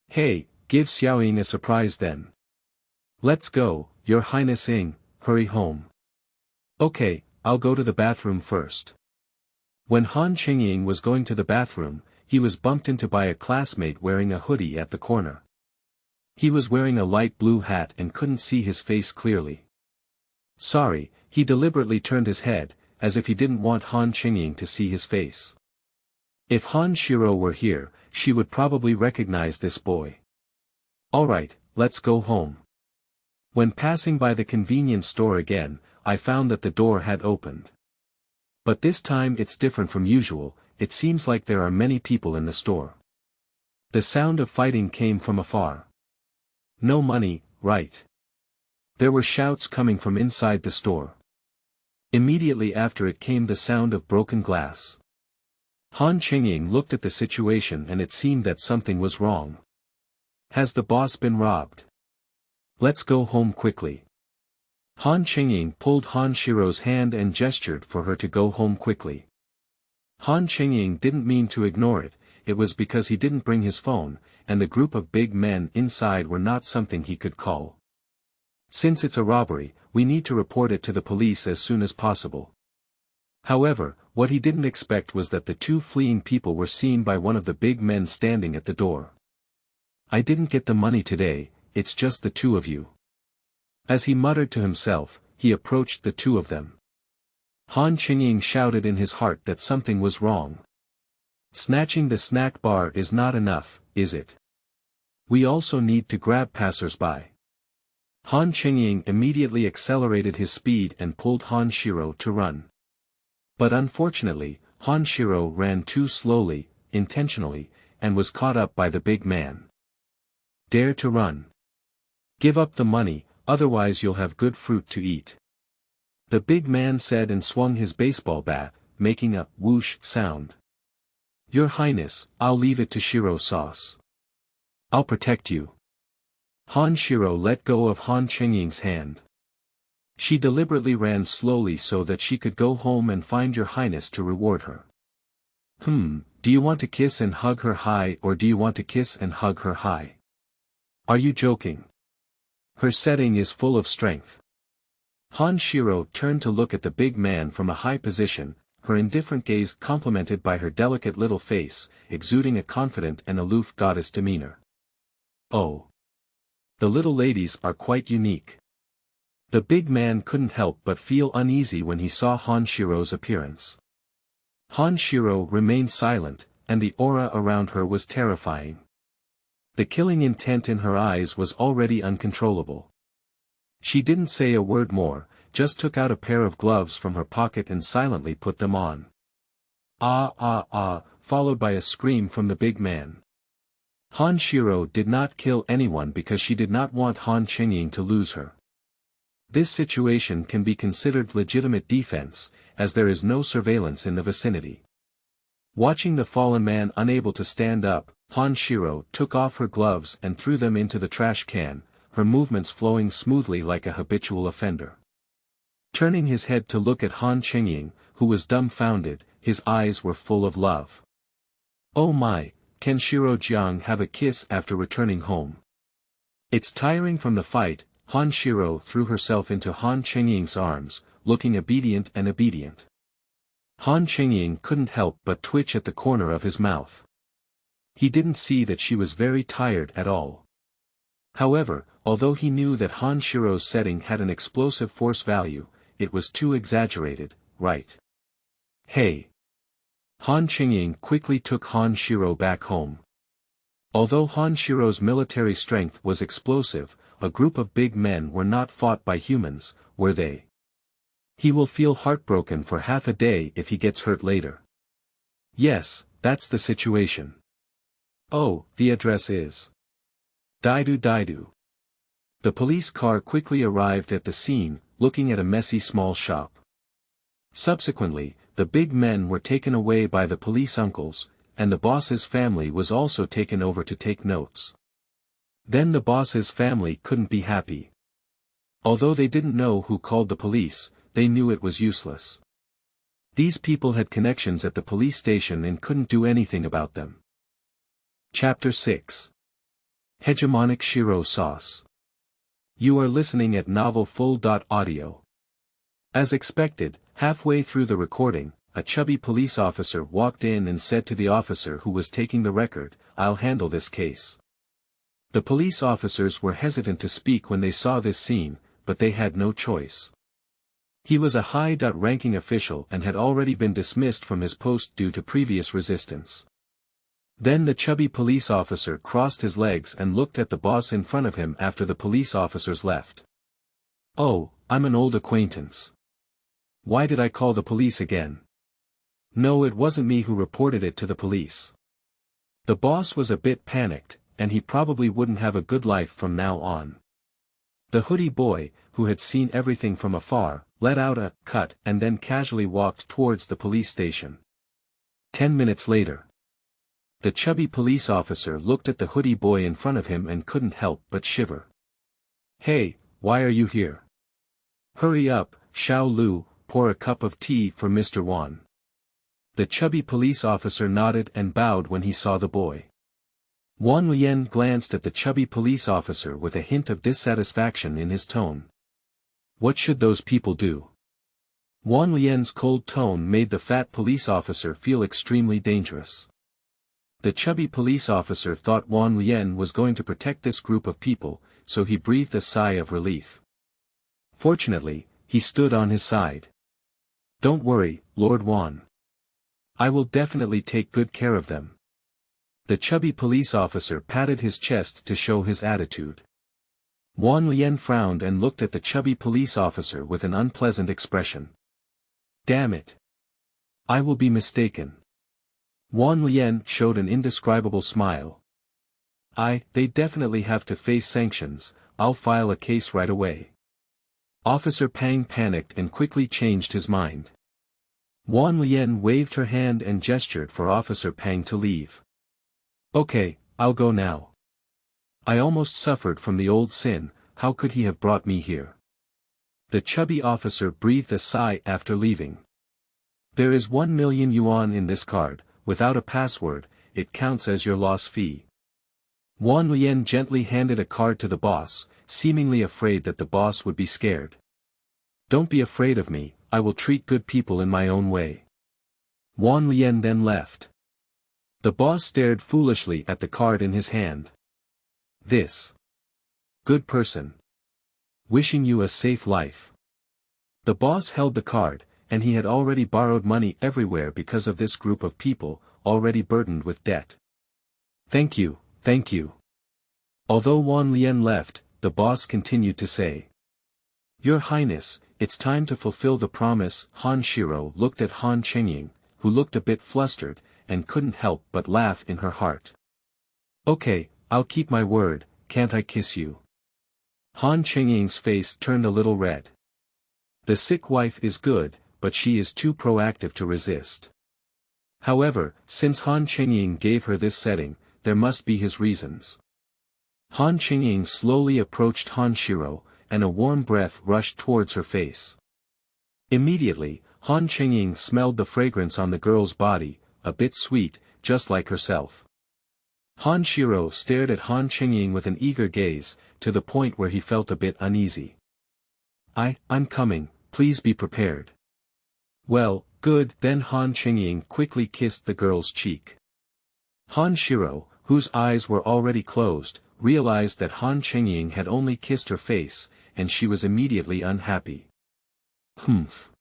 Hey, give Xiaoying a surprise then. Let's go, Your Highness Ing, hurry home. Okay, I'll go to the bathroom first. When Han Chengying was going to the bathroom, he was bumped into by a classmate wearing a hoodie at the corner. He was wearing a light blue hat and couldn't see his face clearly. Sorry, he deliberately turned his head, as if he didn't want Han Chengying to see his face. If Han Shiro were here, she would probably recognize this boy. Alright, let's go home. When passing by the convenience store again, I found that the door had opened. But this time it's different from usual, it seems like there are many people in the store. The sound of fighting came from afar. No money, right? There were shouts coming from inside the store. Immediately after it came the sound of broken glass. Han Chengying looked at the situation and it seemed that something was wrong. Has the boss been robbed? Let's go home quickly. Han Chengying pulled Han Shiro's hand and gestured for her to go home quickly. Han Chengying didn't mean to ignore it, it was because he didn't bring his phone, and the group of big men inside were not something he could call. Since it's a robbery, we need to report it to the police as soon as possible. However, what he didn't expect was that the two fleeing people were seen by one of the big men standing at the door. I didn't get the money today, it's just the two of you. As he muttered to himself, he approached the two of them. Han Chengying shouted in his heart that something was wrong. Snatching the snack bar is not enough, is it? We also need to grab passers-by. Han Chengying immediately accelerated his speed and pulled Han Shiro to run. But unfortunately, Han Shiro ran too slowly, intentionally, and was caught up by the big man. Dare to run. Give up the money, otherwise you'll have good fruit to eat. The big man said and swung his baseball bat, making a whoosh sound. Your Highness, I'll leave it to Xirou Sauce. I'll protect you. Han Shiro let go of Han Chengying's hand. She deliberately ran slowly so that she could go home and find Your Highness to reward her. Do you want to kiss and hug her high or do you want to kiss and hug her high? Are you joking? Her setting is full of strength. Han Shiro turned to look at the big man from a high position, her indifferent gaze complemented by her delicate little face, exuding a confident and aloof goddess demeanor. Oh. The little ladies are quite unique. The big man couldn't help but feel uneasy when he saw Han Shiro's appearance. Han Shiro remained silent, and the aura around her was terrifying. The killing intent in her eyes was already uncontrollable. She didn't say a word more, just took out a pair of gloves from her pocket and silently put them on. Followed by a scream from the big man. Han Shiro did not kill anyone because she did not want Han Chengying to lose her. This situation can be considered legitimate defense, as there is no surveillance in the vicinity. Watching the fallen man unable to stand up, Han Shiro took off her gloves and threw them into the trash can, her movements flowing smoothly like a habitual offender. Turning his head to look at Han Chengying, who was dumbfounded, his eyes were full of love. Oh my, can Shiro Jiang have a kiss after returning home? It's tiring from the fight. Han Shiro threw herself into Han Chengying's arms, looking obedient and obedient. Han Chengying couldn't help but twitch at the corner of his mouth. He didn't see that she was very tired at all. However, although he knew that Han Shiro's setting had an explosive force value, it was too exaggerated, right? Hey! Han Chengying quickly took Han Shiro back home. Although Han Shiro's military strength was explosive, a group of big men were not fought by humans, were they? He will feel heartbroken for half a day if he gets hurt later. Yes, that's the situation. Oh, the address is. Daidu. The police car quickly arrived at the scene, looking at a messy small shop. Subsequently, the big men were taken away by the police uncles, and the boss's family was also taken over to take notes. Then the boss's family couldn't be happy. Although they didn't know who called the police, they knew it was useless. These people had connections at the police station and couldn't do anything about them. Chapter 6. Hegemonic Xirou Sauce. You are listening at novelfull.audio. As expected, halfway through the recording, a chubby police officer walked in and said to the officer who was taking the record, "I'll handle this case." The police officers were hesitant to speak when they saw this scene, but they had no choice. He was a high-ranking official and had already been dismissed from his post due to previous resistance. Then the chubby police officer crossed his legs and looked at the boss in front of him after the police officers left. "Oh, I'm an old acquaintance. Why did I call the police again? No, it wasn't me who reported it to the police." The boss was a bit panicked, and he probably wouldn't have a good life from now on. The hoodie boy, who had seen everything from afar, let out a cut and then casually walked towards the police station. 10 minutes later. The chubby police officer looked at the hoodie boy in front of him and couldn't help but shiver. "Hey, why are you here? Hurry up, Xiao Lu, pour a cup of tea for Mr. Wan." The chubby police officer nodded and bowed when he saw the boy. Lian glanced at the chubby police officer with a hint of dissatisfaction in his tone. What should those people do? Lian's cold tone made the fat police officer feel extremely dangerous. The chubby police officer thought Lian was going to protect this group of people, so he breathed a sigh of relief. Fortunately, he stood on his side. "Don't worry, Lord Wan. I will definitely take good care of them." The chubby police officer patted his chest to show his attitude. Lian frowned and looked at the chubby police officer with an unpleasant expression. "Damn it. I will be mistaken." Lian showed an indescribable smile. They definitely have to face sanctions. I'll file a case right away." Officer Pang panicked and quickly changed his mind. Lian waved her hand and gestured for Officer Pang to leave. "Okay, I'll go now. I almost suffered from the old sin, how could he have brought me here?" The chubby officer breathed a sigh after leaving. "There is 1 million yuan in this card, without a password, it counts as your loss fee." Lian gently handed a card to the boss, seemingly afraid that the boss would be scared. "Don't be afraid of me, I will treat good people in my own way." Lian then left. The boss stared foolishly at the card in his hand. "This good person. Wishing you a safe life." The boss held the card, and he had already borrowed money everywhere because of this group of people, already burdened with debt. Thank you, thank you." Although Lian left, the boss continued to say. "Your Highness, it's time to fulfill the promise." Han Xirou looked at Han Chengying, who looked a bit flustered, and couldn't help but laugh in her heart. "Okay, I'll keep my word, can't I kiss you?" Han Chengying's face turned a little red. The sick wife is good, but she is too proactive to resist. However, since Han Chengying gave her this setting, there must be his reasons. Han Chengying slowly approached Han Xirou, and a warm breath rushed towards her face. Immediately, Han Chengying smelled the fragrance on the girl's body, a bit sweet, just like herself. Han Xirou stared at Han Chengying with an eager gaze, to the point where he felt a bit uneasy. I'm coming, please be prepared." "Well, good." Then Han Chengying quickly kissed the girl's cheek. Han Xirou, whose eyes were already closed, realized that Han Chengying had only kissed her face, and she was immediately unhappy. "Humph.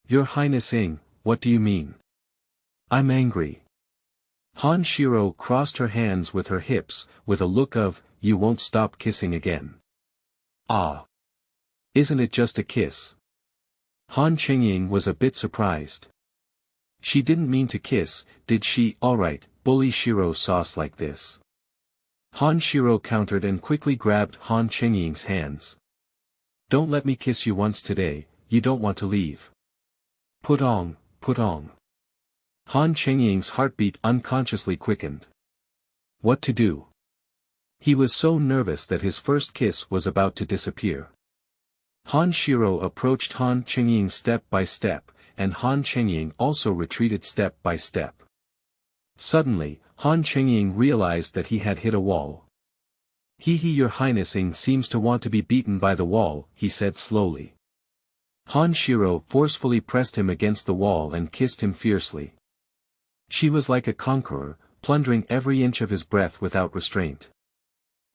Your Highness Ing, what do you mean?" "I'm angry." Han Xirou crossed her hands with her hips, with a look of, "You won't stop kissing again." "Ah. Isn't it just a kiss?" Han Chengying was a bit surprised. "She didn't mean to kiss, did she?" "Alright, bully Xirou Sauce like this." Han Xirou countered and quickly grabbed Han Chengying's hands. "Don't let me kiss you once today, you don't want to leave." Put on. Han Chengying's heartbeat unconsciously quickened. What to do? He was so nervous that his first kiss was about to disappear. Han Xirou approached Han Chengying step by step, and Han Chengying also retreated step by step. Suddenly, Han Chengying realized that he had hit a wall. Your Highnessing seems to want to be beaten by the wall, he said slowly. Han Xirou forcefully pressed him against the wall and kissed him fiercely. She was like a conqueror, plundering every inch of his breath without restraint.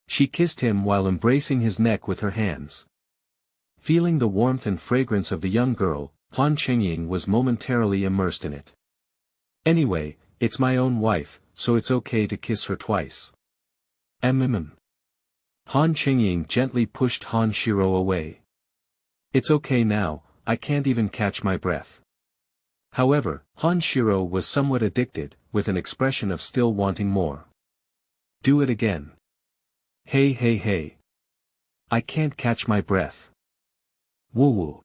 She kissed him while embracing his neck with her hands. Feeling the warmth and fragrance of the young girl, Han Chengying was momentarily immersed in it. Anyway, it's my own wife, so it's okay to kiss her twice. Han Chengying gently pushed Han Xirou away. It's okay now, I can't even catch my breath. However, Han Xirou was somewhat addicted, with an expression of still wanting more. Do it again. Hey. I can't catch my breath. Woo.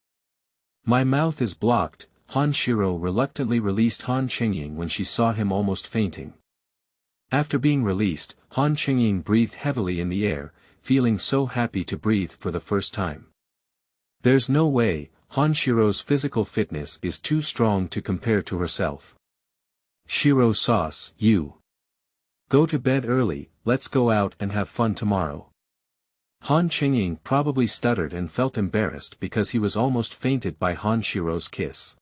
My mouth is blocked. Han Xirou reluctantly released Han Chengying when she saw him almost fainting. After being released, Han Chengying breathed heavily in the air, feeling so happy to breathe for the first time. There's no way, Han Xirou's physical fitness is too strong to compare to herself. Xirou Sauce, you. Go to bed early, let's go out and have fun tomorrow. Han Chengying probably stuttered and felt embarrassed because he was almost fainted by Han Xirou's kiss.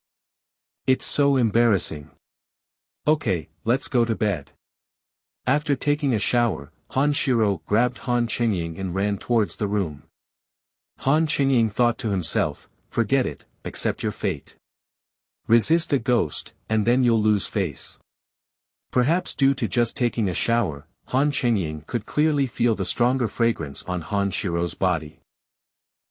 It's so embarrassing. Okay, let's go to bed. After taking a shower, Han Xirou grabbed Han Chengying and ran towards the room. Han Chengying thought to himself, forget it, accept your fate. Resist a ghost, and then you'll lose face. Perhaps due to just taking a shower, Han Chengying could clearly feel the stronger fragrance on Han Xirou's body.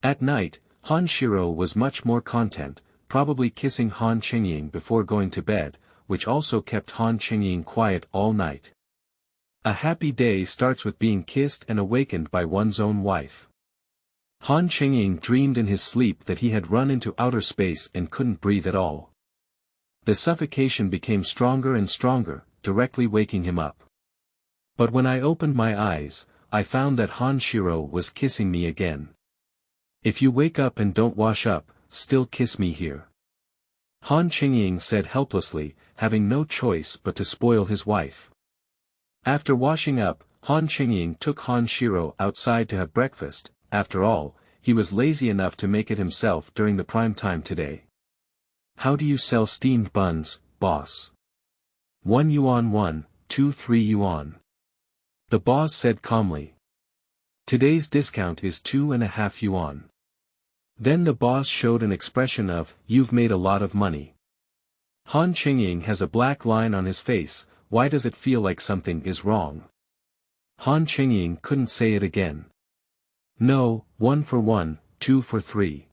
At night, Han Xirou was much more content, probably kissing Han Chengying before going to bed, which also kept Han Chengying quiet all night. A happy day starts with being kissed and awakened by one's own wife. Han Chengying dreamed in his sleep that he had run into outer space and couldn't breathe at all. The suffocation became stronger and stronger, directly waking him up. But when I opened my eyes, I found that Han Xirou was kissing me again. If you wake up and don't wash up, still kiss me here. Han Chengying said helplessly, having no choice but to spoil his wife. After washing up, Han Chengying took Han Xirou outside to have breakfast. After all, he was lazy enough to make it himself during the prime time today. How do you sell steamed buns, boss? 1 yuan 1, 2 3 yuan. The boss said calmly. Today's discount is 2.5 yuan. Then the boss showed an expression of, you've made a lot of money. Han Chengying has a black line on his face, why does it feel like something is wrong? Han Chengying couldn't say it again. No, 1 for 1, 2 for 3.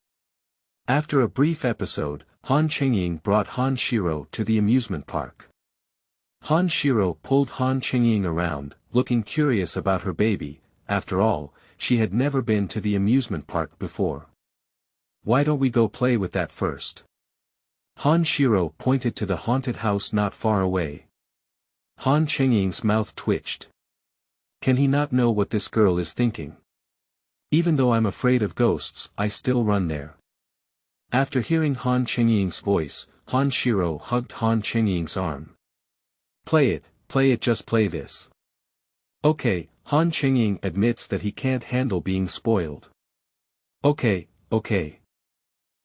After a brief episode, Han Chengying brought Han Xirou to the amusement park. Han Xirou pulled Han Chengying around, looking curious about her baby. After all, she had never been to the amusement park before. Why don't we go play with that first? Han Xirou pointed to the haunted house not far away. Han Chengying's mouth twitched. Can he not know what this girl is thinking? Even though I'm afraid of ghosts, I still run there. After hearing Han Chengying's voice, Han Xirou hugged Han Chengying's arm. Play it, just play this. Okay, Han Chengying admits that he can't handle being spoiled. Okay.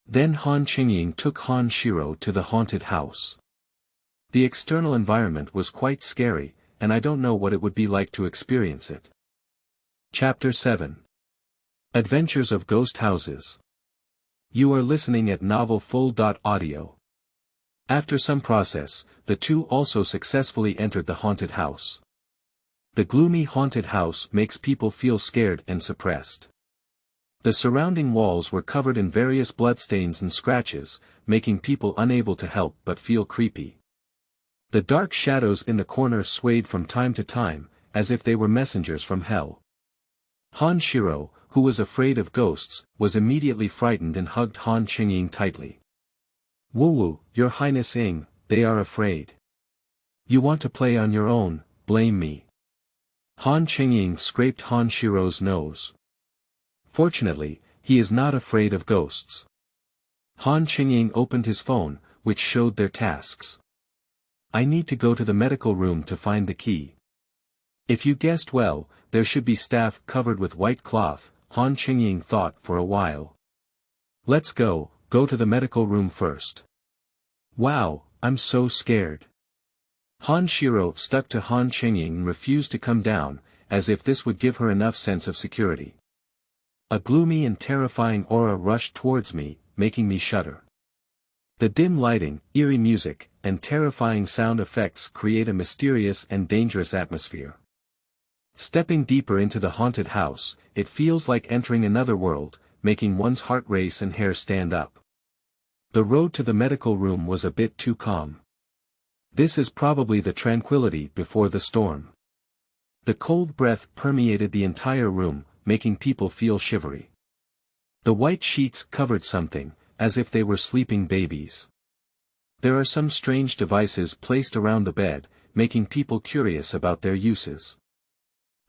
Then Han Chengying took Han Xirou to the haunted house. The external environment was quite scary, and I don't know what it would be like to experience it. Chapter 7. Adventures of Ghost Houses. You are listening at novelfull.audio. After some process, the two also successfully entered the haunted house. The gloomy haunted house makes people feel scared and suppressed. The surrounding walls were covered in various bloodstains and scratches, making people unable to help but feel creepy. The dark shadows in the corner swayed from time to time, as if they were messengers from hell. Han Xirou, who was afraid of ghosts, was immediately frightened and hugged Han Chengying tightly. Woo, your Highness Ing, they are afraid. You want to play on your own, blame me. Han Chengying scraped Han Xirou's nose. Fortunately, he is not afraid of ghosts. Han Chengying opened his phone, which showed their tasks. I need to go to the medical room to find the key. If you guessed well, there should be staff covered with white cloth, Han Chengying thought for a while. Let's go to the medical room first. Wow, I'm so scared. Han Xirou stuck to Han Chengying and refused to come down, as if this would give her enough sense of security. A gloomy and terrifying aura rushed towards me, making me shudder. The dim lighting, eerie music, and terrifying sound effects create a mysterious and dangerous atmosphere. Stepping deeper into the haunted house, it feels like entering another world, making one's heart race and hair stand up. The road to the medical room was a bit too calm. This is probably the tranquility before the storm. The cold breath permeated the entire room, making people feel shivery. The white sheets covered something, as if they were sleeping babies. There are some strange devices placed around the bed, making people curious about their uses.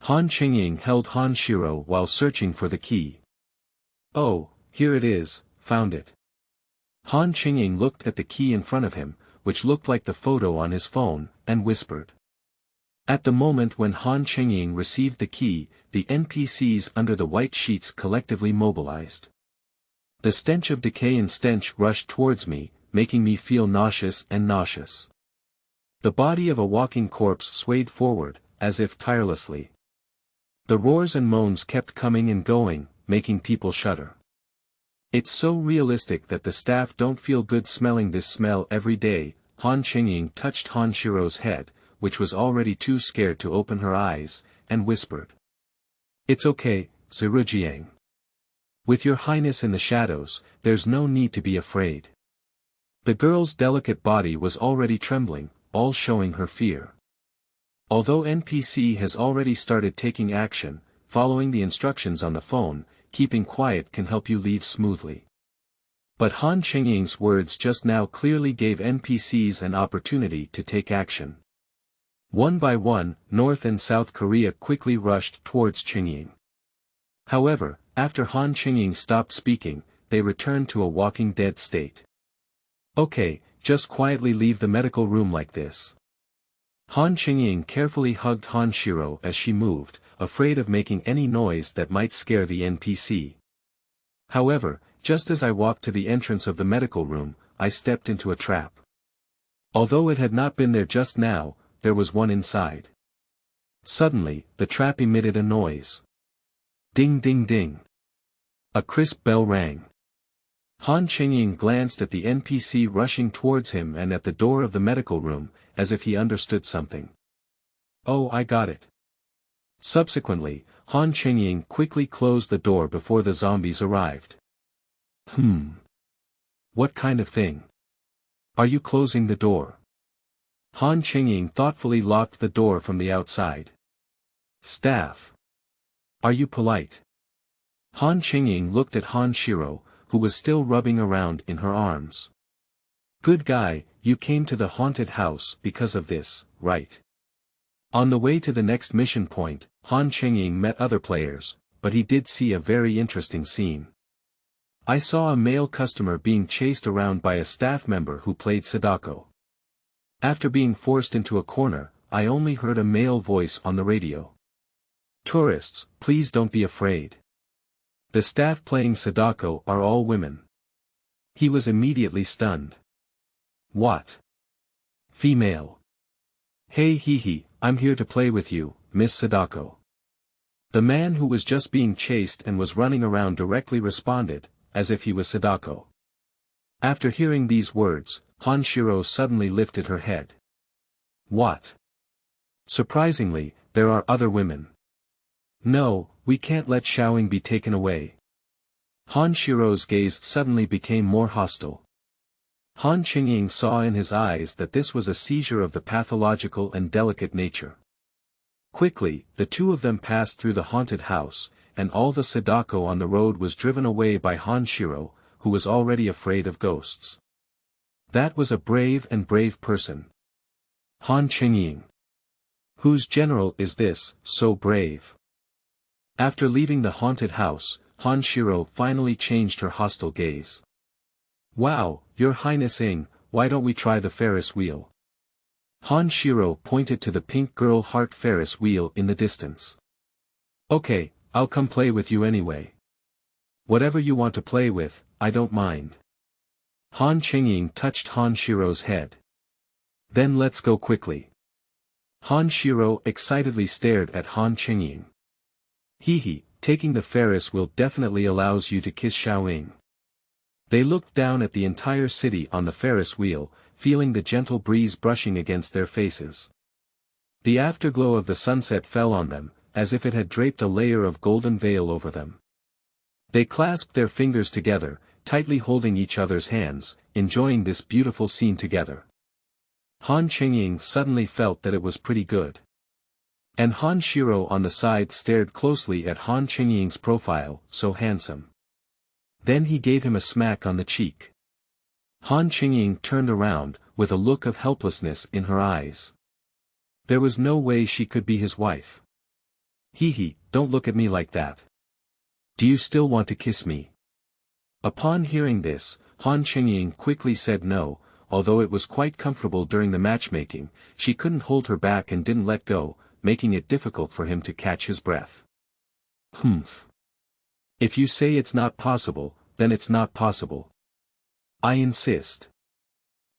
Han Chengying held Han Xirou while searching for the key. Oh, here it is, found it. Han Chengying looked at the key in front of him, which looked like the photo on his phone, and whispered. At the moment when Han Chengying received the key, the NPCs under the white sheets collectively mobilized. The stench of decay and stench rushed towards me, making me feel nauseous. The body of a walking corpse swayed forward, as if tirelessly. The roars and moans kept coming and going, making people shudder. It's so realistic that the staff don't feel good smelling this smell every day. Han Chengying touched Han Xirou's head, which was already too scared to open her eyes, and whispered. It's okay, Xirou. With your Highness in the shadows, there's no need to be afraid. The girl's delicate body was already trembling, all showing her fear. Although NPC has already started taking action, following the instructions on the phone, keeping quiet can help you leave smoothly. But Han Chengying's words just now clearly gave NPCs an opportunity to take action. One by one, North and South Korea quickly rushed towards Chengying. However, after Han Chengying stopped speaking, they returned to a walking dead state. Okay, just quietly leave the medical room like this. Han Chengying carefully hugged Han Xirou as she moved, afraid of making any noise that might scare the NPC. However, just as I walked to the entrance of the medical room, I stepped into a trap. Although it had not been there just now, there was one inside. Suddenly, the trap emitted a noise. Ding ding ding. A crisp bell rang. Han Chengying glanced at the NPC rushing towards him and at the door of the medical room, as if he understood something. Oh, I got it. Subsequently, Han Chengying quickly closed the door before the zombies arrived. What kind of thing? Are you closing the door? Han Chengying thoughtfully locked the door from the outside. Staff. Are you polite? Han Chengying looked at Han Xirou, who was still rubbing around in her arms. Good guy, you came to the haunted house because of this, right? On the way to the next mission point, Han Chengying met other players, but he did see a very interesting scene. I saw a male customer being chased around by a staff member who played Sadako. After being forced into a corner, I only heard a male voice on the radio. Tourists, please don't be afraid. The staff playing Sadako are all women. He was immediately stunned. What? Female. Hey hee, I'm here to play with you, Miss Sadako. The man who was just being chased and was running around directly responded, as if he was Sadako. After hearing these words, Han Xirou suddenly lifted her head. What? Surprisingly, there are other women. No, we can't let Xiaoying be taken away. Han Xirou's gaze suddenly became more hostile. Han Chengying saw in his eyes that this was a seizure of the pathological and delicate nature. Quickly, the two of them passed through the haunted house, and all the Sadako on the road was driven away by Han Xirou, who was already afraid of ghosts. That was a brave person. Han Chengying. Whose general is this, so brave? After leaving the haunted house, Han Xirou finally changed her hostile gaze. Wow, Your Highness Ing, why don't we try the Ferris wheel? Han Xirou pointed to the pink girl heart Ferris wheel in the distance. Okay, I'll come play with you anyway. Whatever you want to play with, I don't mind. Han Chengying touched Han Xirou's head. Then let's go quickly. Han Xirou excitedly stared at Han Chengying. Hee, taking the Ferris wheel definitely allows you to kiss Xiaoying. They looked down at the entire city on the Ferris wheel, feeling the gentle breeze brushing against their faces. The afterglow of the sunset fell on them, as if it had draped a layer of golden veil over them. They clasped their fingers together, tightly holding each other's hands, enjoying this beautiful scene together. Han Chengying suddenly felt that it was pretty good. And Han Xirou on the side stared closely at Han Chengying's profile, so handsome. Then he gave him a smack on the cheek. Han Chengying turned around, with a look of helplessness in her eyes. There was no way she could be his wife. Hee, don't look at me like that. Do you still want to kiss me? Upon hearing this, Han Chengying quickly said no, although it was quite comfortable during the matchmaking, she couldn't hold her back and didn't let go, making it difficult for him to catch his breath. Humph. If you say it's not possible, then it's not possible. I insist.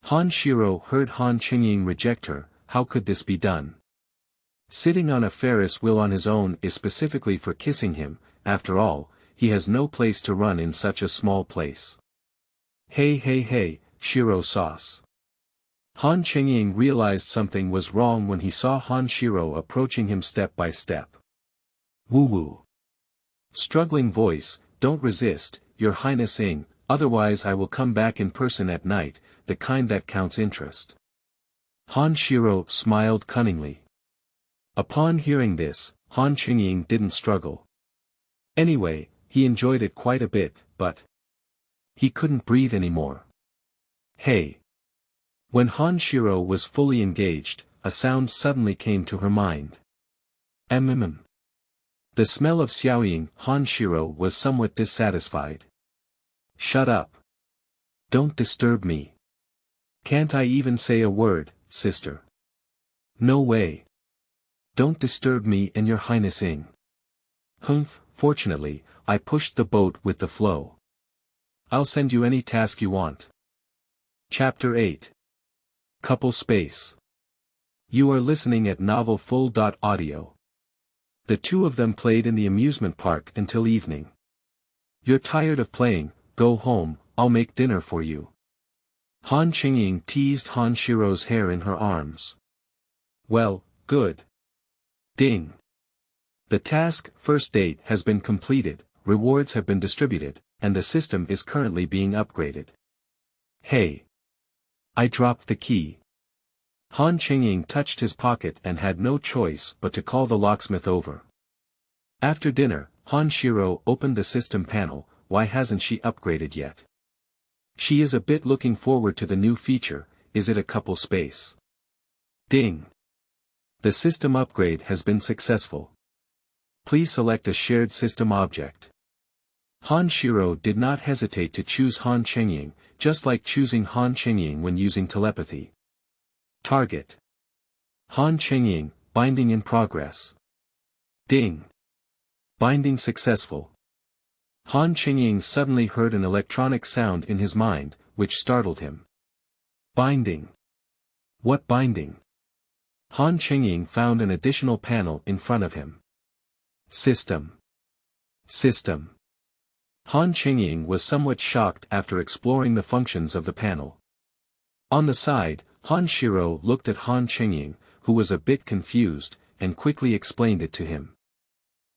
Han Xirou heard Han Chengying reject her. How could this be done? Sitting on a Ferris wheel on his own is specifically for kissing him, after all, he has no place to run in such a small place. Hey, Xirou Sauce. Han Chengying realized something was wrong when he saw Han Xirou approaching him step by step. Woo. Struggling voice, don't resist, Your Highness Ing, otherwise I will come back in person at night, the kind that counts interest. Han Xirou smiled cunningly. Upon hearing this, Han Chengying didn't struggle. Anyway, he enjoyed it quite a bit, but he couldn't breathe anymore. Hey. When Han Xirou was fully engaged, a sound suddenly came to her mind. The smell of Xiaoying. Han Xirou was somewhat dissatisfied. Shut up. Don't disturb me. Can't I even say a word, sister? No way. Don't disturb me and Your Highness Ing. Humph, fortunately, I pushed the boat with the flow. I'll send you any task you want. Chapter 8. Couple Space. You are listening at Novel Full. Audio. The two of them played in the amusement park until evening. You're tired of playing, go home, I'll make dinner for you. Han Chengying teased Han Xirou's hair in her arms. Well, good. Ding. The task, first date, has been completed, rewards have been distributed, and the system is currently being upgraded. Hey. I dropped the key. Han Chengying touched his pocket and had no choice but to call the locksmith over. After dinner, Han Xirou opened the system panel. Why hasn't she upgraded yet? She is a bit looking forward to the new feature. Is it a couple space? Ding. The system upgrade has been successful. Please select a shared system object. Han Xirou did not hesitate to choose Han Chengying, just like choosing Han Chengying when using telepathy. Target. Han Chengying, binding in progress. Ding. Binding successful. Han Chengying suddenly heard an electronic sound in his mind, which startled him. Binding. What binding? Han Chengying found an additional panel in front of him. System. Han Chengying was somewhat shocked after exploring the functions of the panel. On the side, Han Xirou looked at Han Chengying, who was a bit confused, and quickly explained it to him.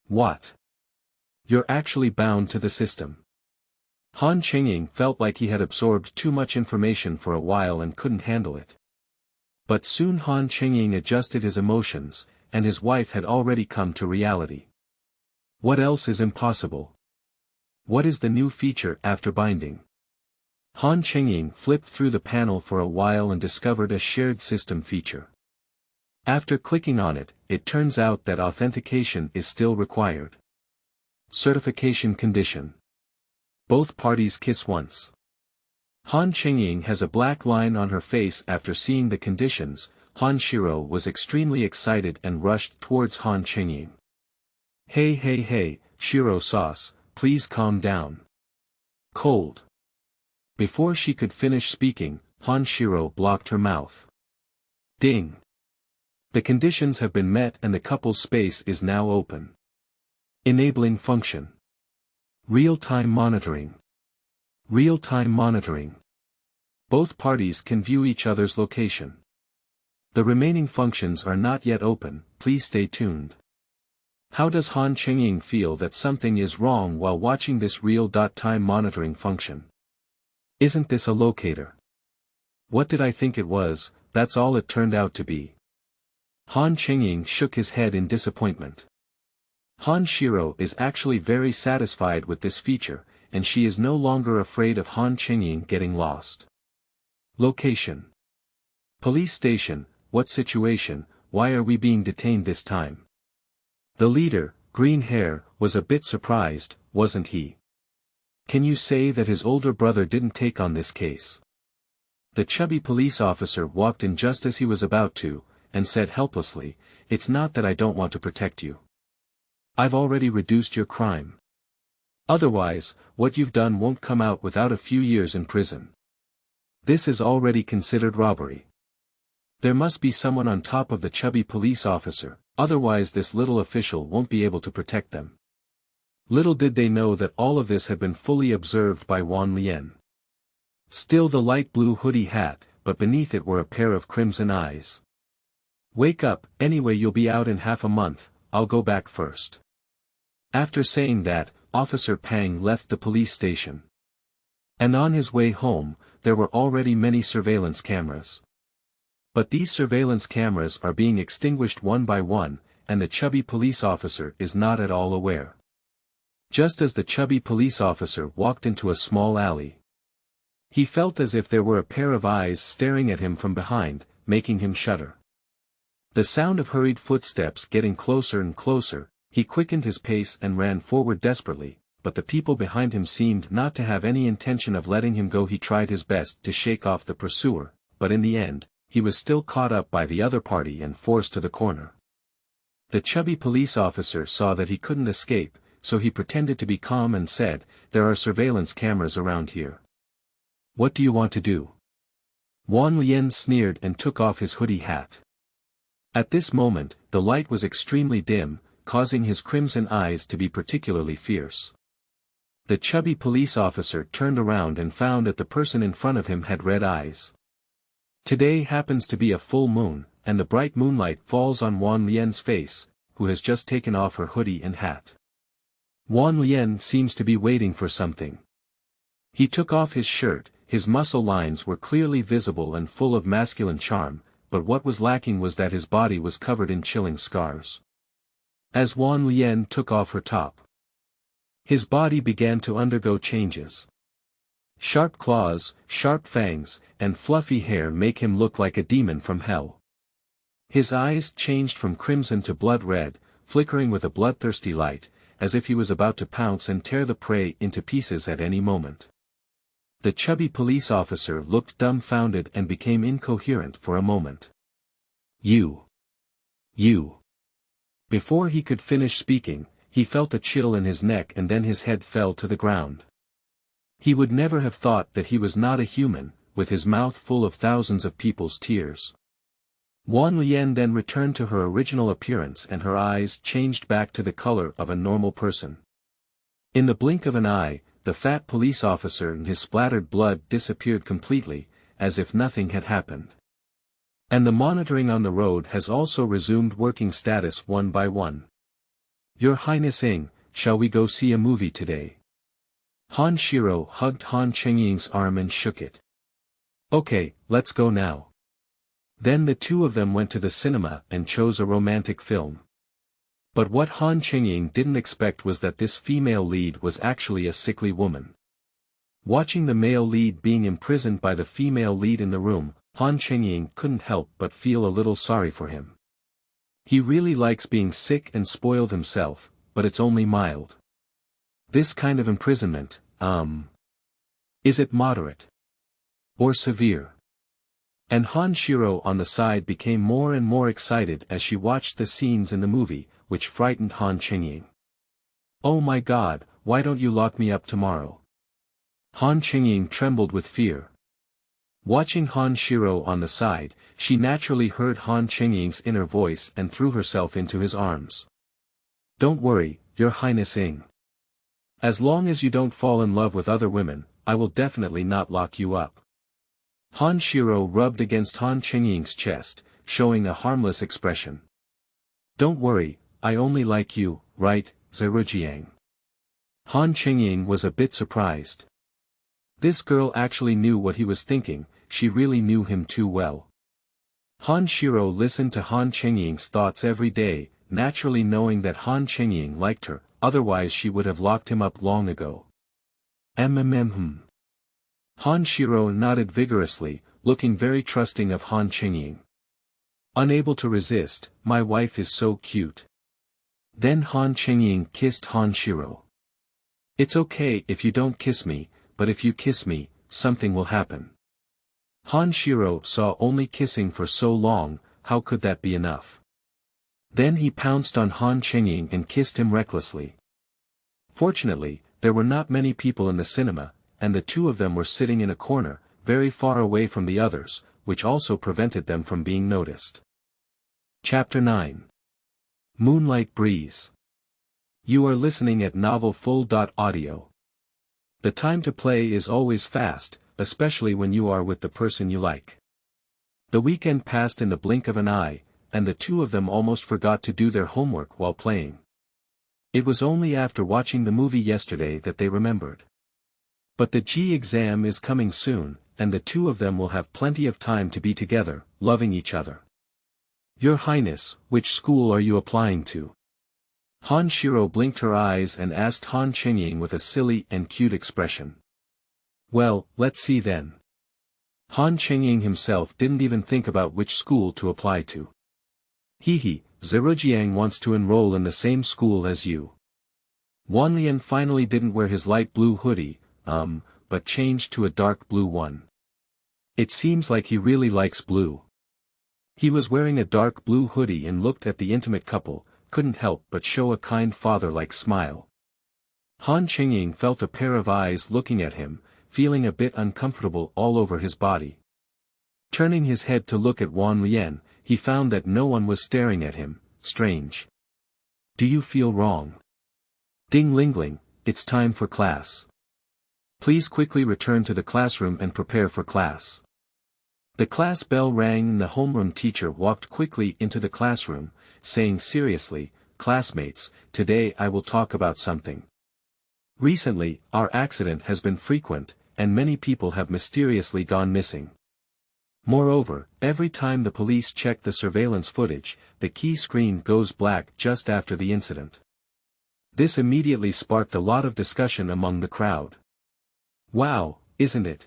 What? You're actually bound to the system. Han Chengying felt like he had absorbed too much information for a while and couldn't handle it. But soon Han Chengying adjusted his emotions, and his wife had already come to reality. What else is impossible? What is the new feature after binding? Han Chengying flipped through the panel for a while and discovered a shared system feature. After clicking on it, it turns out that authentication is still required. Certification condition. Both parties kiss once. Han Chengying has a black line on her face after seeing the conditions. Han Xirou was extremely excited and rushed towards Han Chengying. Hey, Xirou Sauce, please calm down. Cold. Before she could finish speaking, Han Xirou blocked her mouth. Ding. The conditions have been met and the couple's space is now open. Enabling function. Real-time monitoring. Real-time monitoring. Both parties can view each other's location. The remaining functions are not yet open, please stay tuned. How does Han Chengying feel that something is wrong while watching this real-time monitoring function? Isn't this a locator? What did I think it was? That's all it turned out to be. Han Chengying shook his head in disappointment. Han Xirou is actually very satisfied with this feature, and she is no longer afraid of Han Chengying getting lost. Location. Police station. What situation? Why are we being detained this time? The leader, green hair, was a bit surprised, wasn't he? Can you say that his older brother didn't take on this case? The chubby police officer walked in just as he was about to, and said helplessly, "It's not that I don't want to protect you. I've already reduced your crime. Otherwise, what you've done won't come out without a few years in prison. This is already considered robbery. There must be someone on top of the chubby police officer, otherwise this little official won't be able to protect them." Little did they know that all of this had been fully observed by Lian. Still the light blue hoodie hat, but beneath it were a pair of crimson eyes. "Wake up, anyway you'll be out in half a month, I'll go back first." After saying that, Officer Pang left the police station. And on his way home, there were already many surveillance cameras. But these surveillance cameras are being extinguished one by one, and the chubby police officer is not at all aware. Just as the chubby police officer walked into a small alley, he felt as if there were a pair of eyes staring at him from behind, making him shudder. The sound of hurried footsteps getting closer and closer, he quickened his pace and ran forward desperately, but the people behind him seemed not to have any intention of letting him go. He tried his best to shake off the pursuer, but in the end, he was still caught up by the other party and forced to the corner. The chubby police officer saw that he couldn't escape, so he pretended to be calm and said, "There are surveillance cameras around here. What do you want to do?" Lian sneered and took off his hoodie hat. At this moment, the light was extremely dim, causing his crimson eyes to be particularly fierce. The chubby police officer turned around and found that the person in front of him had red eyes. Today happens to be a full moon, and the bright moonlight falls on Lian's face, who has just taken off her hoodie and hat. Lian seems to be waiting for something. He took off his shirt, his muscle lines were clearly visible and full of masculine charm, but what was lacking was that his body was covered in chilling scars. As Lian took off her top, his body began to undergo changes. Sharp claws, sharp fangs, and fluffy hair make him look like a demon from hell. His eyes changed from crimson to blood red, flickering with a bloodthirsty light, as if he was about to pounce and tear the prey into pieces at any moment. The chubby police officer looked dumbfounded and became incoherent for a moment. You. Before he could finish speaking, he felt a chill in his neck and then his head fell to the ground. He would never have thought that he was not a human, with his mouth full of thousands of people's tears. Lian then returned to her original appearance and her eyes changed back to the color of a normal person. In the blink of an eye, the fat police officer and his splattered blood disappeared completely, as if nothing had happened. And the monitoring on the road has also resumed working status one by one. "Your Highness, shall we go see a movie today?" Han Xirou hugged Han Chengying's arm and shook it. "Okay, let's go now." Then the two of them went to the cinema and chose a romantic film. But what Han Chengying didn't expect was that this female lead was actually a sickly woman. Watching the male lead being imprisoned by the female lead in the room, Han Chengying couldn't help but feel a little sorry for him. He really likes being sick and spoiled himself, but it's only mild. This kind of imprisonment, is it moderate? Or severe? And Han Xirou on the side became more and more excited as she watched the scenes in the movie, which frightened Han Chengying. Oh my God, why don't you lock me up tomorrow? Han Chengying trembled with fear. Watching Han Xirou on the side, she naturally heard Han Chengying's inner voice and threw herself into his arms. Don't worry, Your Highness Ing. As long as you don't fall in love with other women, I will definitely not lock you up. Han Xirou rubbed against Han Chengying's chest, showing a harmless expression. Don't worry, I only like you, right, Xirou? Han Chengying was a bit surprised. This girl actually knew what he was thinking, she really knew him too well. Han Xirou listened to Han Chengying's thoughts every day, naturally knowing that Han Chengying liked her, otherwise she would have locked him up long ago. Han Xirou nodded vigorously, looking very trusting of Han Chengying. Unable to resist, my wife is so cute. Then Han Chengying kissed Han Xirou. It's okay if you don't kiss me, but if you kiss me, something will happen. Han Xirou saw only kissing for so long, how could that be enough? Then he pounced on Han Chengying and kissed him recklessly. Fortunately, there were not many people in the cinema, and the two of them were sitting in a corner, very far away from the others, which also prevented them from being noticed. Chapter 9. Moonlight Breeze. You are listening at Novel Full.audio. The time to play is always fast, especially when you are with the person you like. The weekend passed in the blink of an eye, and the two of them almost forgot to do their homework while playing. It was only after watching the movie yesterday that they remembered. But the G exam is coming soon, and the two of them will have plenty of time to be together, loving each other. Your Highness, which school are you applying to? Han Xirou blinked her eyes and asked Han Chengying with a silly and cute expression. Well, let's see then. Han Chengying himself didn't even think about which school to apply to. Xirou wants to enroll in the same school as you. Lian finally didn't wear his light blue hoodie, but changed to a dark blue one. It seems like he really likes blue. He was wearing a dark blue hoodie and looked at the intimate couple, couldn't help but show a kind father-like smile. Han Chengying felt a pair of eyes looking at him, feeling a bit uncomfortable all over his body. Turning his head to look at Lian, he found that no one was staring at him. Strange. Do you feel wrong? Ding Lingling, it's time for class. Please quickly return to the classroom and prepare for class. The class bell rang and the homeroom teacher walked quickly into the classroom, saying seriously, classmates, today I will talk about something. Recently, our accident has been frequent, and many people have mysteriously gone missing. Moreover, every time the police check the surveillance footage, the key screen goes black just after the incident. This immediately sparked a lot of discussion among the crowd. Wow, isn't it?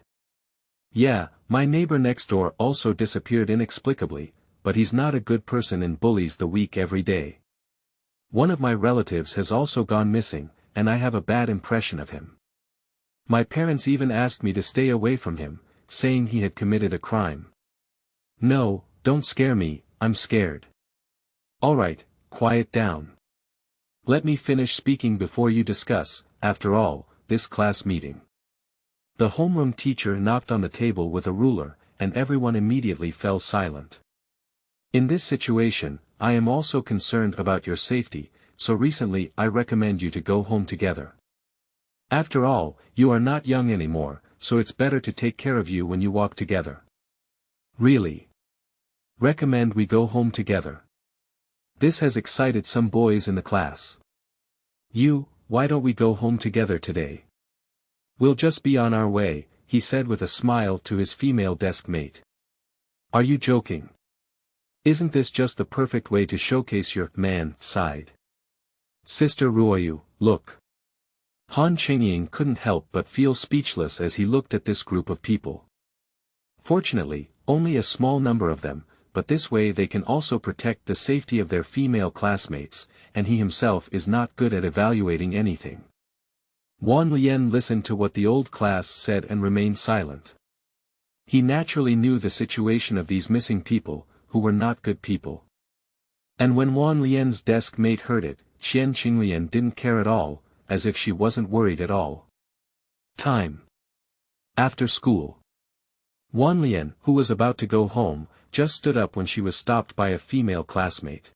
Yeah, my neighbor next door also disappeared inexplicably, but he's not a good person and bullies the weak every day. One of my relatives has also gone missing, and I have a bad impression of him. My parents even asked me to stay away from him, saying he had committed a crime. No, don't scare me, I'm scared. Alright, quiet down. Let me finish speaking before you discuss, after all, this class meeting. The homeroom teacher knocked on the table with a ruler, and everyone immediately fell silent. In this situation, I am also concerned about your safety, so recently I recommend you to go home together. After all, you are not young anymore, so it's better to take care of you when you walk together. Really? Recommend we go home together. This has excited some boys in the class. Why don't we go home together today? We'll just be on our way, he said with a smile to his female desk mate. Are you joking? Isn't this just the perfect way to showcase your man side? Sister Ruoyu, look. Han Chengying couldn't help but feel speechless as he looked at this group of people. Fortunately, only a small number of them, but this way they can also protect the safety of their female classmates, and he himself is not good at evaluating anything. Wan Lian listened to what the old class said and remained silent. He naturally knew the situation of these missing people, who were not good people. And when Wan Lian's desk mate heard it, Chengying didn't care at all, as if she wasn't worried at all. Time. After school. Wan Lian, who was about to go home, just stood up when she was stopped by a female classmate.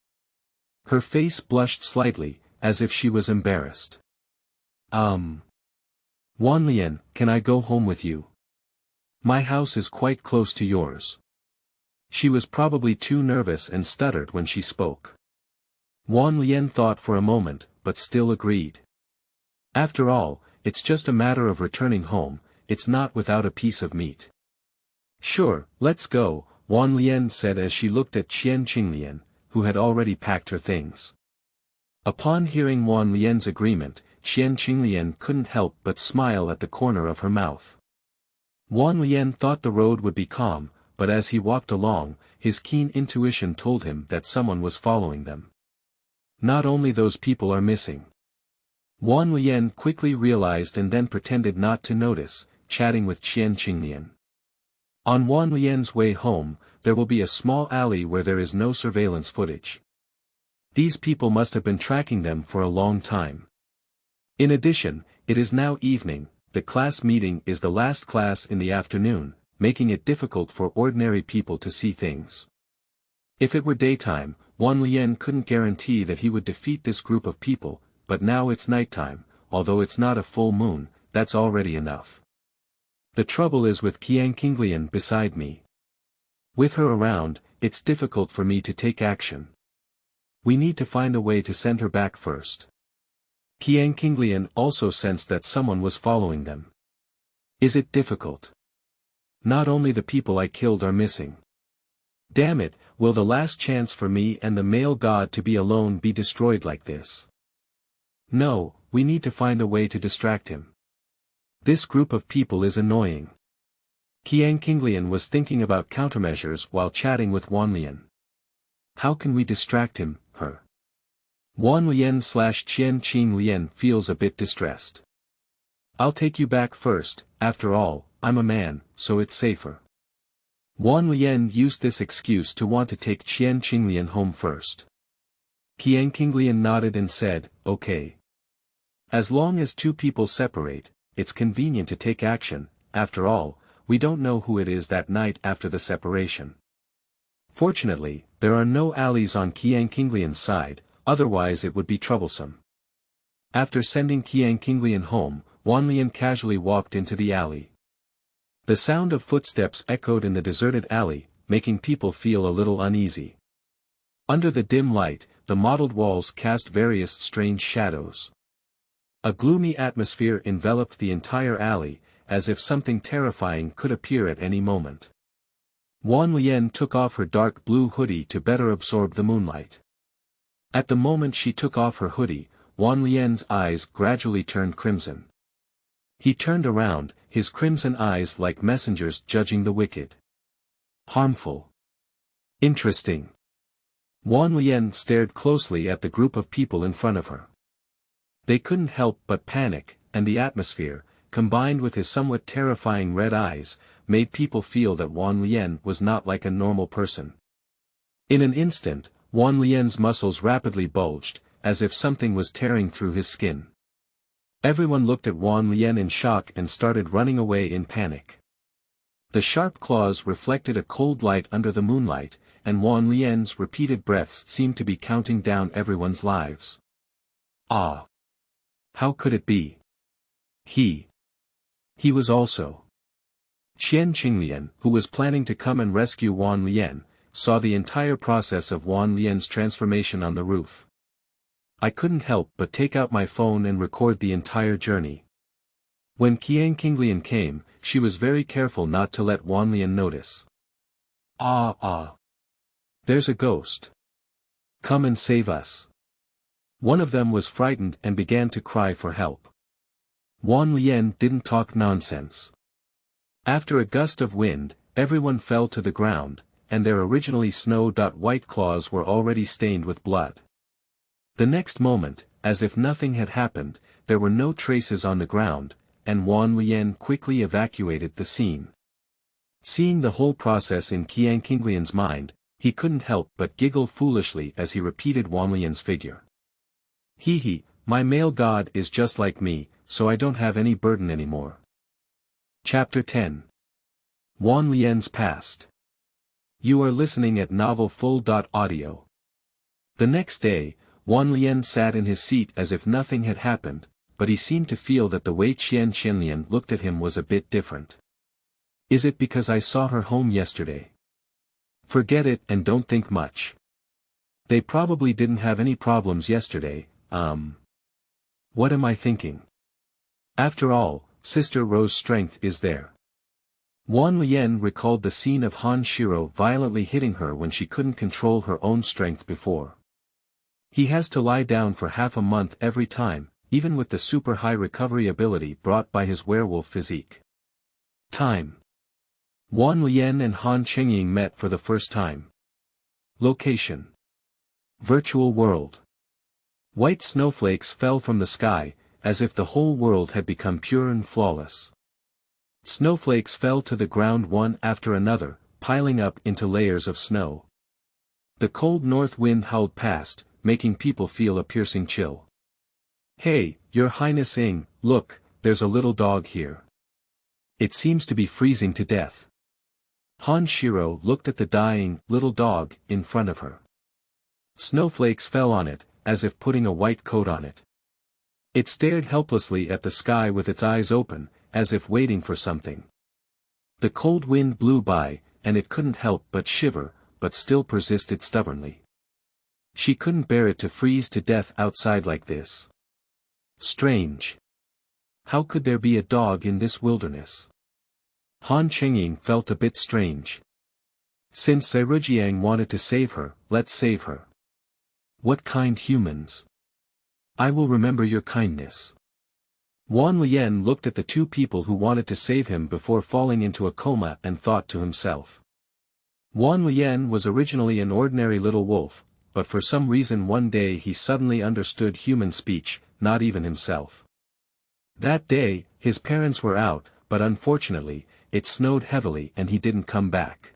Her face blushed slightly, as if she was embarrassed. Wan Lian, can I go home with you? My house is quite close to yours. She was probably too nervous and stuttered when she spoke. Wan Lian thought for a moment, but still agreed. After all, it's just a matter of returning home, it's not without a piece of meat. Sure, let's go, Wan Lian said as she looked at Chengying, who had already packed her things. Upon hearing Wan Lian's agreement, Chengying couldn't help but smile at the corner of her mouth. Wan Lian thought the road would be calm, but as he walked along, his keen intuition told him that someone was following them. Not only those people are missing. Wan Lian quickly realized and then pretended not to notice, chatting with Chengying. On Wan Lian's way home, there will be a small alley where there is no surveillance footage. These people must have been tracking them for a long time. In addition, it is now evening, the class meeting is the last class in the afternoon, making it difficult for ordinary people to see things. If it were daytime, Wan Lian couldn't guarantee that he would defeat this group of people, but now it's nighttime, although it's not a full moon, that's already enough. The trouble is with Chengying beside me. With her around, it's difficult for me to take action. We need to find a way to send her back first. Chengying also sensed that someone was following them. Is it difficult? Not only the people I killed are missing. Damn it, will the last chance for me and the male god to be alone be destroyed like this? No, we need to find a way to distract him. This group of people is annoying. Chengying was thinking about countermeasures while chatting with Wan Lian. How can we distract him, her? Wan Lian/Chengying feels a bit distressed. I'll take you back first, after all, I'm a man, so it's safer. Wan Lian used this excuse to want to take Chengying home first. Chengying nodded and said, okay. As long as two people separate, it's convenient to take action, after all, we don't know who it is that night after the separation. Fortunately, there are no alleys on Chengying's side, otherwise it would be troublesome. After sending Chengying home, Wan Lian casually walked into the alley. The sound of footsteps echoed in the deserted alley, making people feel a little uneasy. Under the dim light, the mottled walls cast various strange shadows. A gloomy atmosphere enveloped the entire alley, as if something terrifying could appear at any moment. Wan Lian took off her dark blue hoodie to better absorb the moonlight. At the moment she took off her hoodie, Wan Lian's eyes gradually turned crimson. He turned around, his crimson eyes like messengers judging the wicked. Harmful. Interesting. Wan Lian stared closely at the group of people in front of her. They couldn't help but panic, and the atmosphere, combined with his somewhat terrifying red eyes, made people feel that Wan Lian was not like a normal person. In an instant, Wan Lian's muscles rapidly bulged, as if something was tearing through his skin. Everyone looked at Wan Lian in shock and started running away in panic. The sharp claws reflected a cold light under the moonlight, and Wan Lian's repeated breaths seemed to be counting down everyone's lives. Ah! How could it be? He was also. Chengying, who was planning to come and rescue Wan Lian, saw the entire process of Wan Lian's transformation on the roof. I couldn't help but take out my phone and record the entire journey. When Chengying came, she was very careful not to let Wan Lian notice. There's a ghost. Come and save us. One of them was frightened and began to cry for help. Wan Lian didn't talk nonsense. After a gust of wind, everyone fell to the ground, and their originally snow-white claws were already stained with blood. The next moment, as if nothing had happened, there were no traces on the ground, and Lian quickly evacuated the scene. Seeing the whole process in Chengying's mind, he couldn't help but giggle foolishly as he repeated Lian's figure. Hee, my male god is just like me, so I don't have any burden anymore. Chapter 10. Lian's Past. You are listening at novelfull.audio. The next day, Lian sat in his seat as if nothing had happened, but he seemed to feel that the way Chengying looked at him was a bit different. Is it because I saw her home yesterday? Forget it and don't think much. They probably didn't have any problems yesterday, What am I thinking? After all, Sister Ro's strength is there. Lian recalled the scene of Xirou violently hitting her when she couldn't control her own strength before. He has to lie down for half a month every time, even with the super high recovery ability brought by his werewolf physique. Time. Lian and Chengying met for the first time. Location. Virtual world. White snowflakes fell from the sky, as if the whole world had become pure and flawless. Snowflakes fell to the ground one after another, piling up into layers of snow. The cold north wind howled past, making people feel a piercing chill. Hey, Your Highness look, there's a little dog here. It seems to be freezing to death. Xirou looked at the dying, little dog, in front of her. Snowflakes fell on it, as if putting a white coat on it. It stared helplessly at the sky with its eyes open, as if waiting for something. The cold wind blew by, and it couldn't help but shiver, but still persisted stubbornly. She couldn't bear it to freeze to death outside like this. Strange. How could there be a dog in this wilderness? Chengying felt a bit strange. Since Xirou wanted to save her, let's save her. What kind humans? I will remember your kindness. Lian looked at the two people who wanted to save him before falling into a coma and thought to himself. Lian was originally an ordinary little wolf, but for some reason one day he suddenly understood human speech, not even himself. That day, his parents were out, but unfortunately, it snowed heavily and he didn't come back.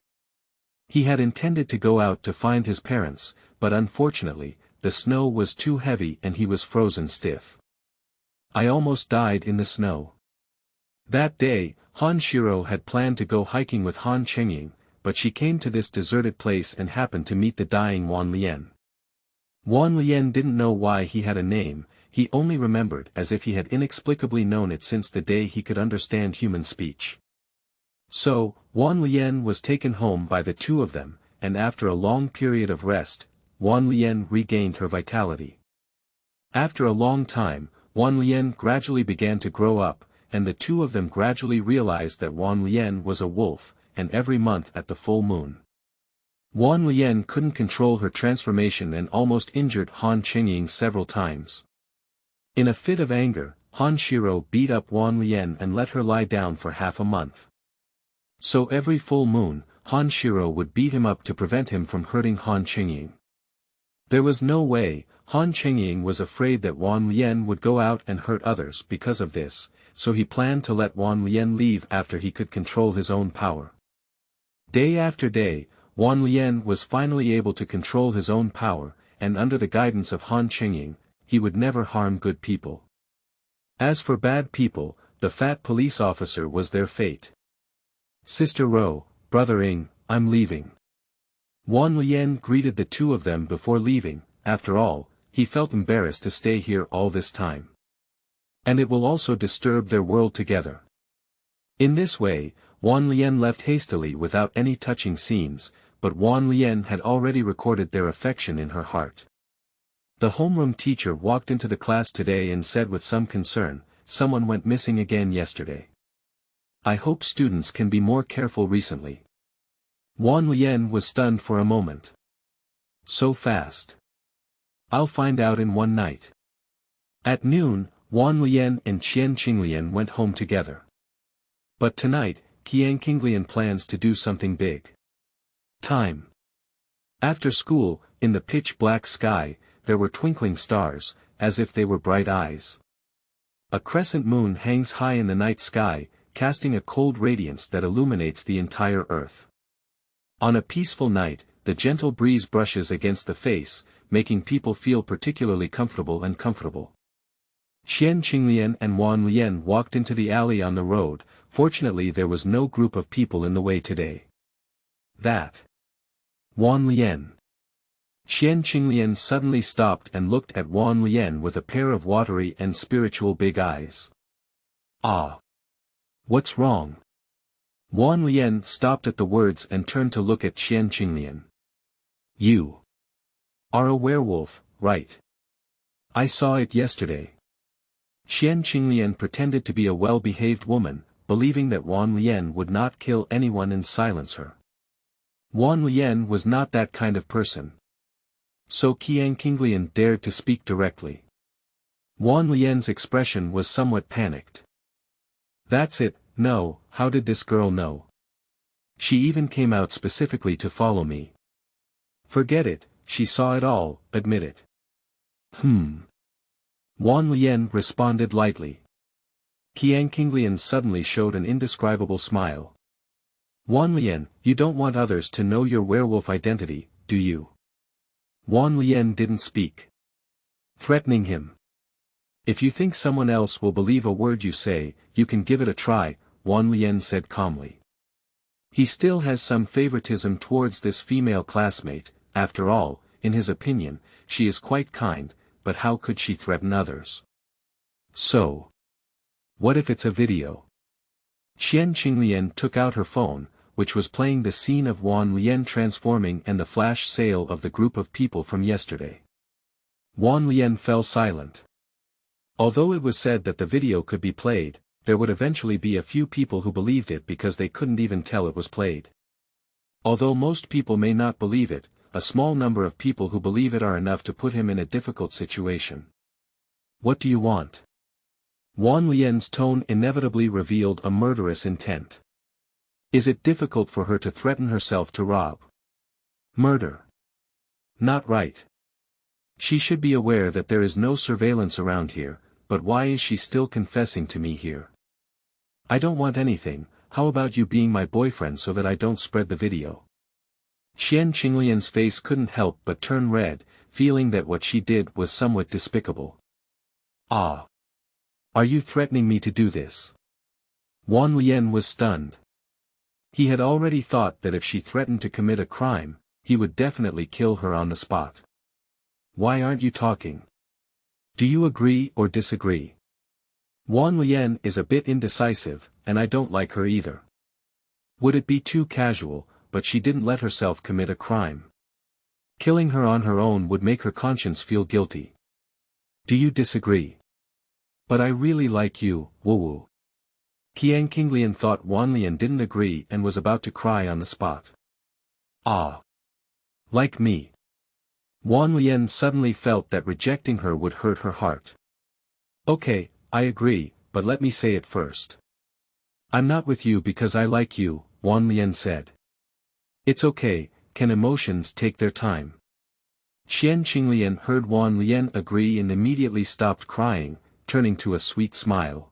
He had intended to go out to find his parents, but unfortunately, the snow was too heavy and he was frozen stiff. I almost died in the snow. That day, Xirou had planned to go hiking with Chengying, but she came to this deserted place and happened to meet the dying Lian. Lian didn't know why he had a name, he only remembered as if he had inexplicably known it since the day he could understand human speech. So, Lian was taken home by the two of them, and after a long period of rest, Lian regained her vitality. After a long time, Lian gradually began to grow up, and the two of them gradually realized that Lian was a wolf, and every month at the full moon. Lian couldn't control her transformation and almost injured Chengying several times. In a fit of anger, Xirou beat up Lian and let her lie down for half a month. So every full moon, Xirou would beat him up to prevent him from hurting Chengying. There was no way, Chengying was afraid that Lian would go out and hurt others because of this, so he planned to let Lian leave after he could control his own power. Day after day, Lian was finally able to control his own power, and under the guidance of Chengying, he would never harm good people. As for bad people, the fat police officer was their fate. Sister Ro, Brother I'm leaving. Lian greeted the two of them before leaving. After all, he felt embarrassed to stay here all this time. And it will also disturb their world together. In this way, Lian left hastily without any touching scenes, but Lian had already recorded their affection in her heart. The homeroom teacher walked into the class today and said with some concern, someone went missing again yesterday. I hope students can be more careful recently. Lian was stunned for a moment. So fast. I'll find out in one night. At noon, Lian and Chengying went home together. But tonight, Chengying plans to do something big. Time. After school, in the pitch-black sky, there were twinkling stars, as if they were bright eyes. A crescent moon hangs high in the night sky, casting a cold radiance that illuminates the entire earth. On a peaceful night, the gentle breeze brushes against the face, making people feel particularly comfortable and comfortable. Chengying and Lian walked into the alley on the road. Fortunately there was no group of people in the way today. That. Lian. Chengying suddenly stopped and looked at Lian with a pair of watery and spiritual big eyes. Ah. What's wrong? Lian stopped at the words and turned to look at Chengying. You are a werewolf, right? I saw it yesterday. Chengying pretended to be a well-behaved woman, believing that Lian would not kill anyone and silence her. Lian was not that kind of person. So Chengying dared to speak directly. Lian's expression was somewhat panicked. That's it. No, how did this girl know? She even came out specifically to follow me. Forget it, she saw it all, admit it. Lian responded lightly. Chengying suddenly showed an indescribable smile. Lian, you don't want others to know your werewolf identity, do you? Lian didn't speak. Threatening him. If you think someone else will believe a word you say, you can give it a try, Lian said calmly. He still has some favoritism towards this female classmate. After all, in his opinion, she is quite kind, but how could she threaten others? So. What if it's a video? Chengying took out her phone, which was playing the scene of Lian transforming and the flash sale of the group of people from yesterday. Lian fell silent. Although it was said that the video could be played, there would eventually be a few people who believed it because they couldn't even tell it was played. Although most people may not believe it, a small number of people who believe it are enough to put him in a difficult situation. What do you want? Lian's tone inevitably revealed a murderous intent. Is it difficult for her to threaten herself to rob? Murder. Not right. She should be aware that there is no surveillance around here, but why is she still confessing to me here? I don't want anything. How about you being my boyfriend so that I don't spread the video? Chengying's face couldn't help but turn red, feeling that what she did was somewhat despicable. Ah. Are you threatening me to do this? Lian was stunned. He had already thought that if she threatened to commit a crime, he would definitely kill her on the spot. Why aren't you talking? Do you agree or disagree? Lian is a bit indecisive, and I don't like her either. Would it be too casual, but she didn't let herself commit a crime. Killing her on her own would make her conscience feel guilty. Do you disagree? But I really like you, woo-woo. Chengying thought Lian didn't agree and was about to cry on the spot. Ah. Like me. Lian suddenly felt that rejecting her would hurt her heart. Okay, I agree, but let me say it first. I'm not with you because I like you, Lian said. It's okay, can emotions take their time? Chengying heard Lian agree and immediately stopped crying, turning to a sweet smile.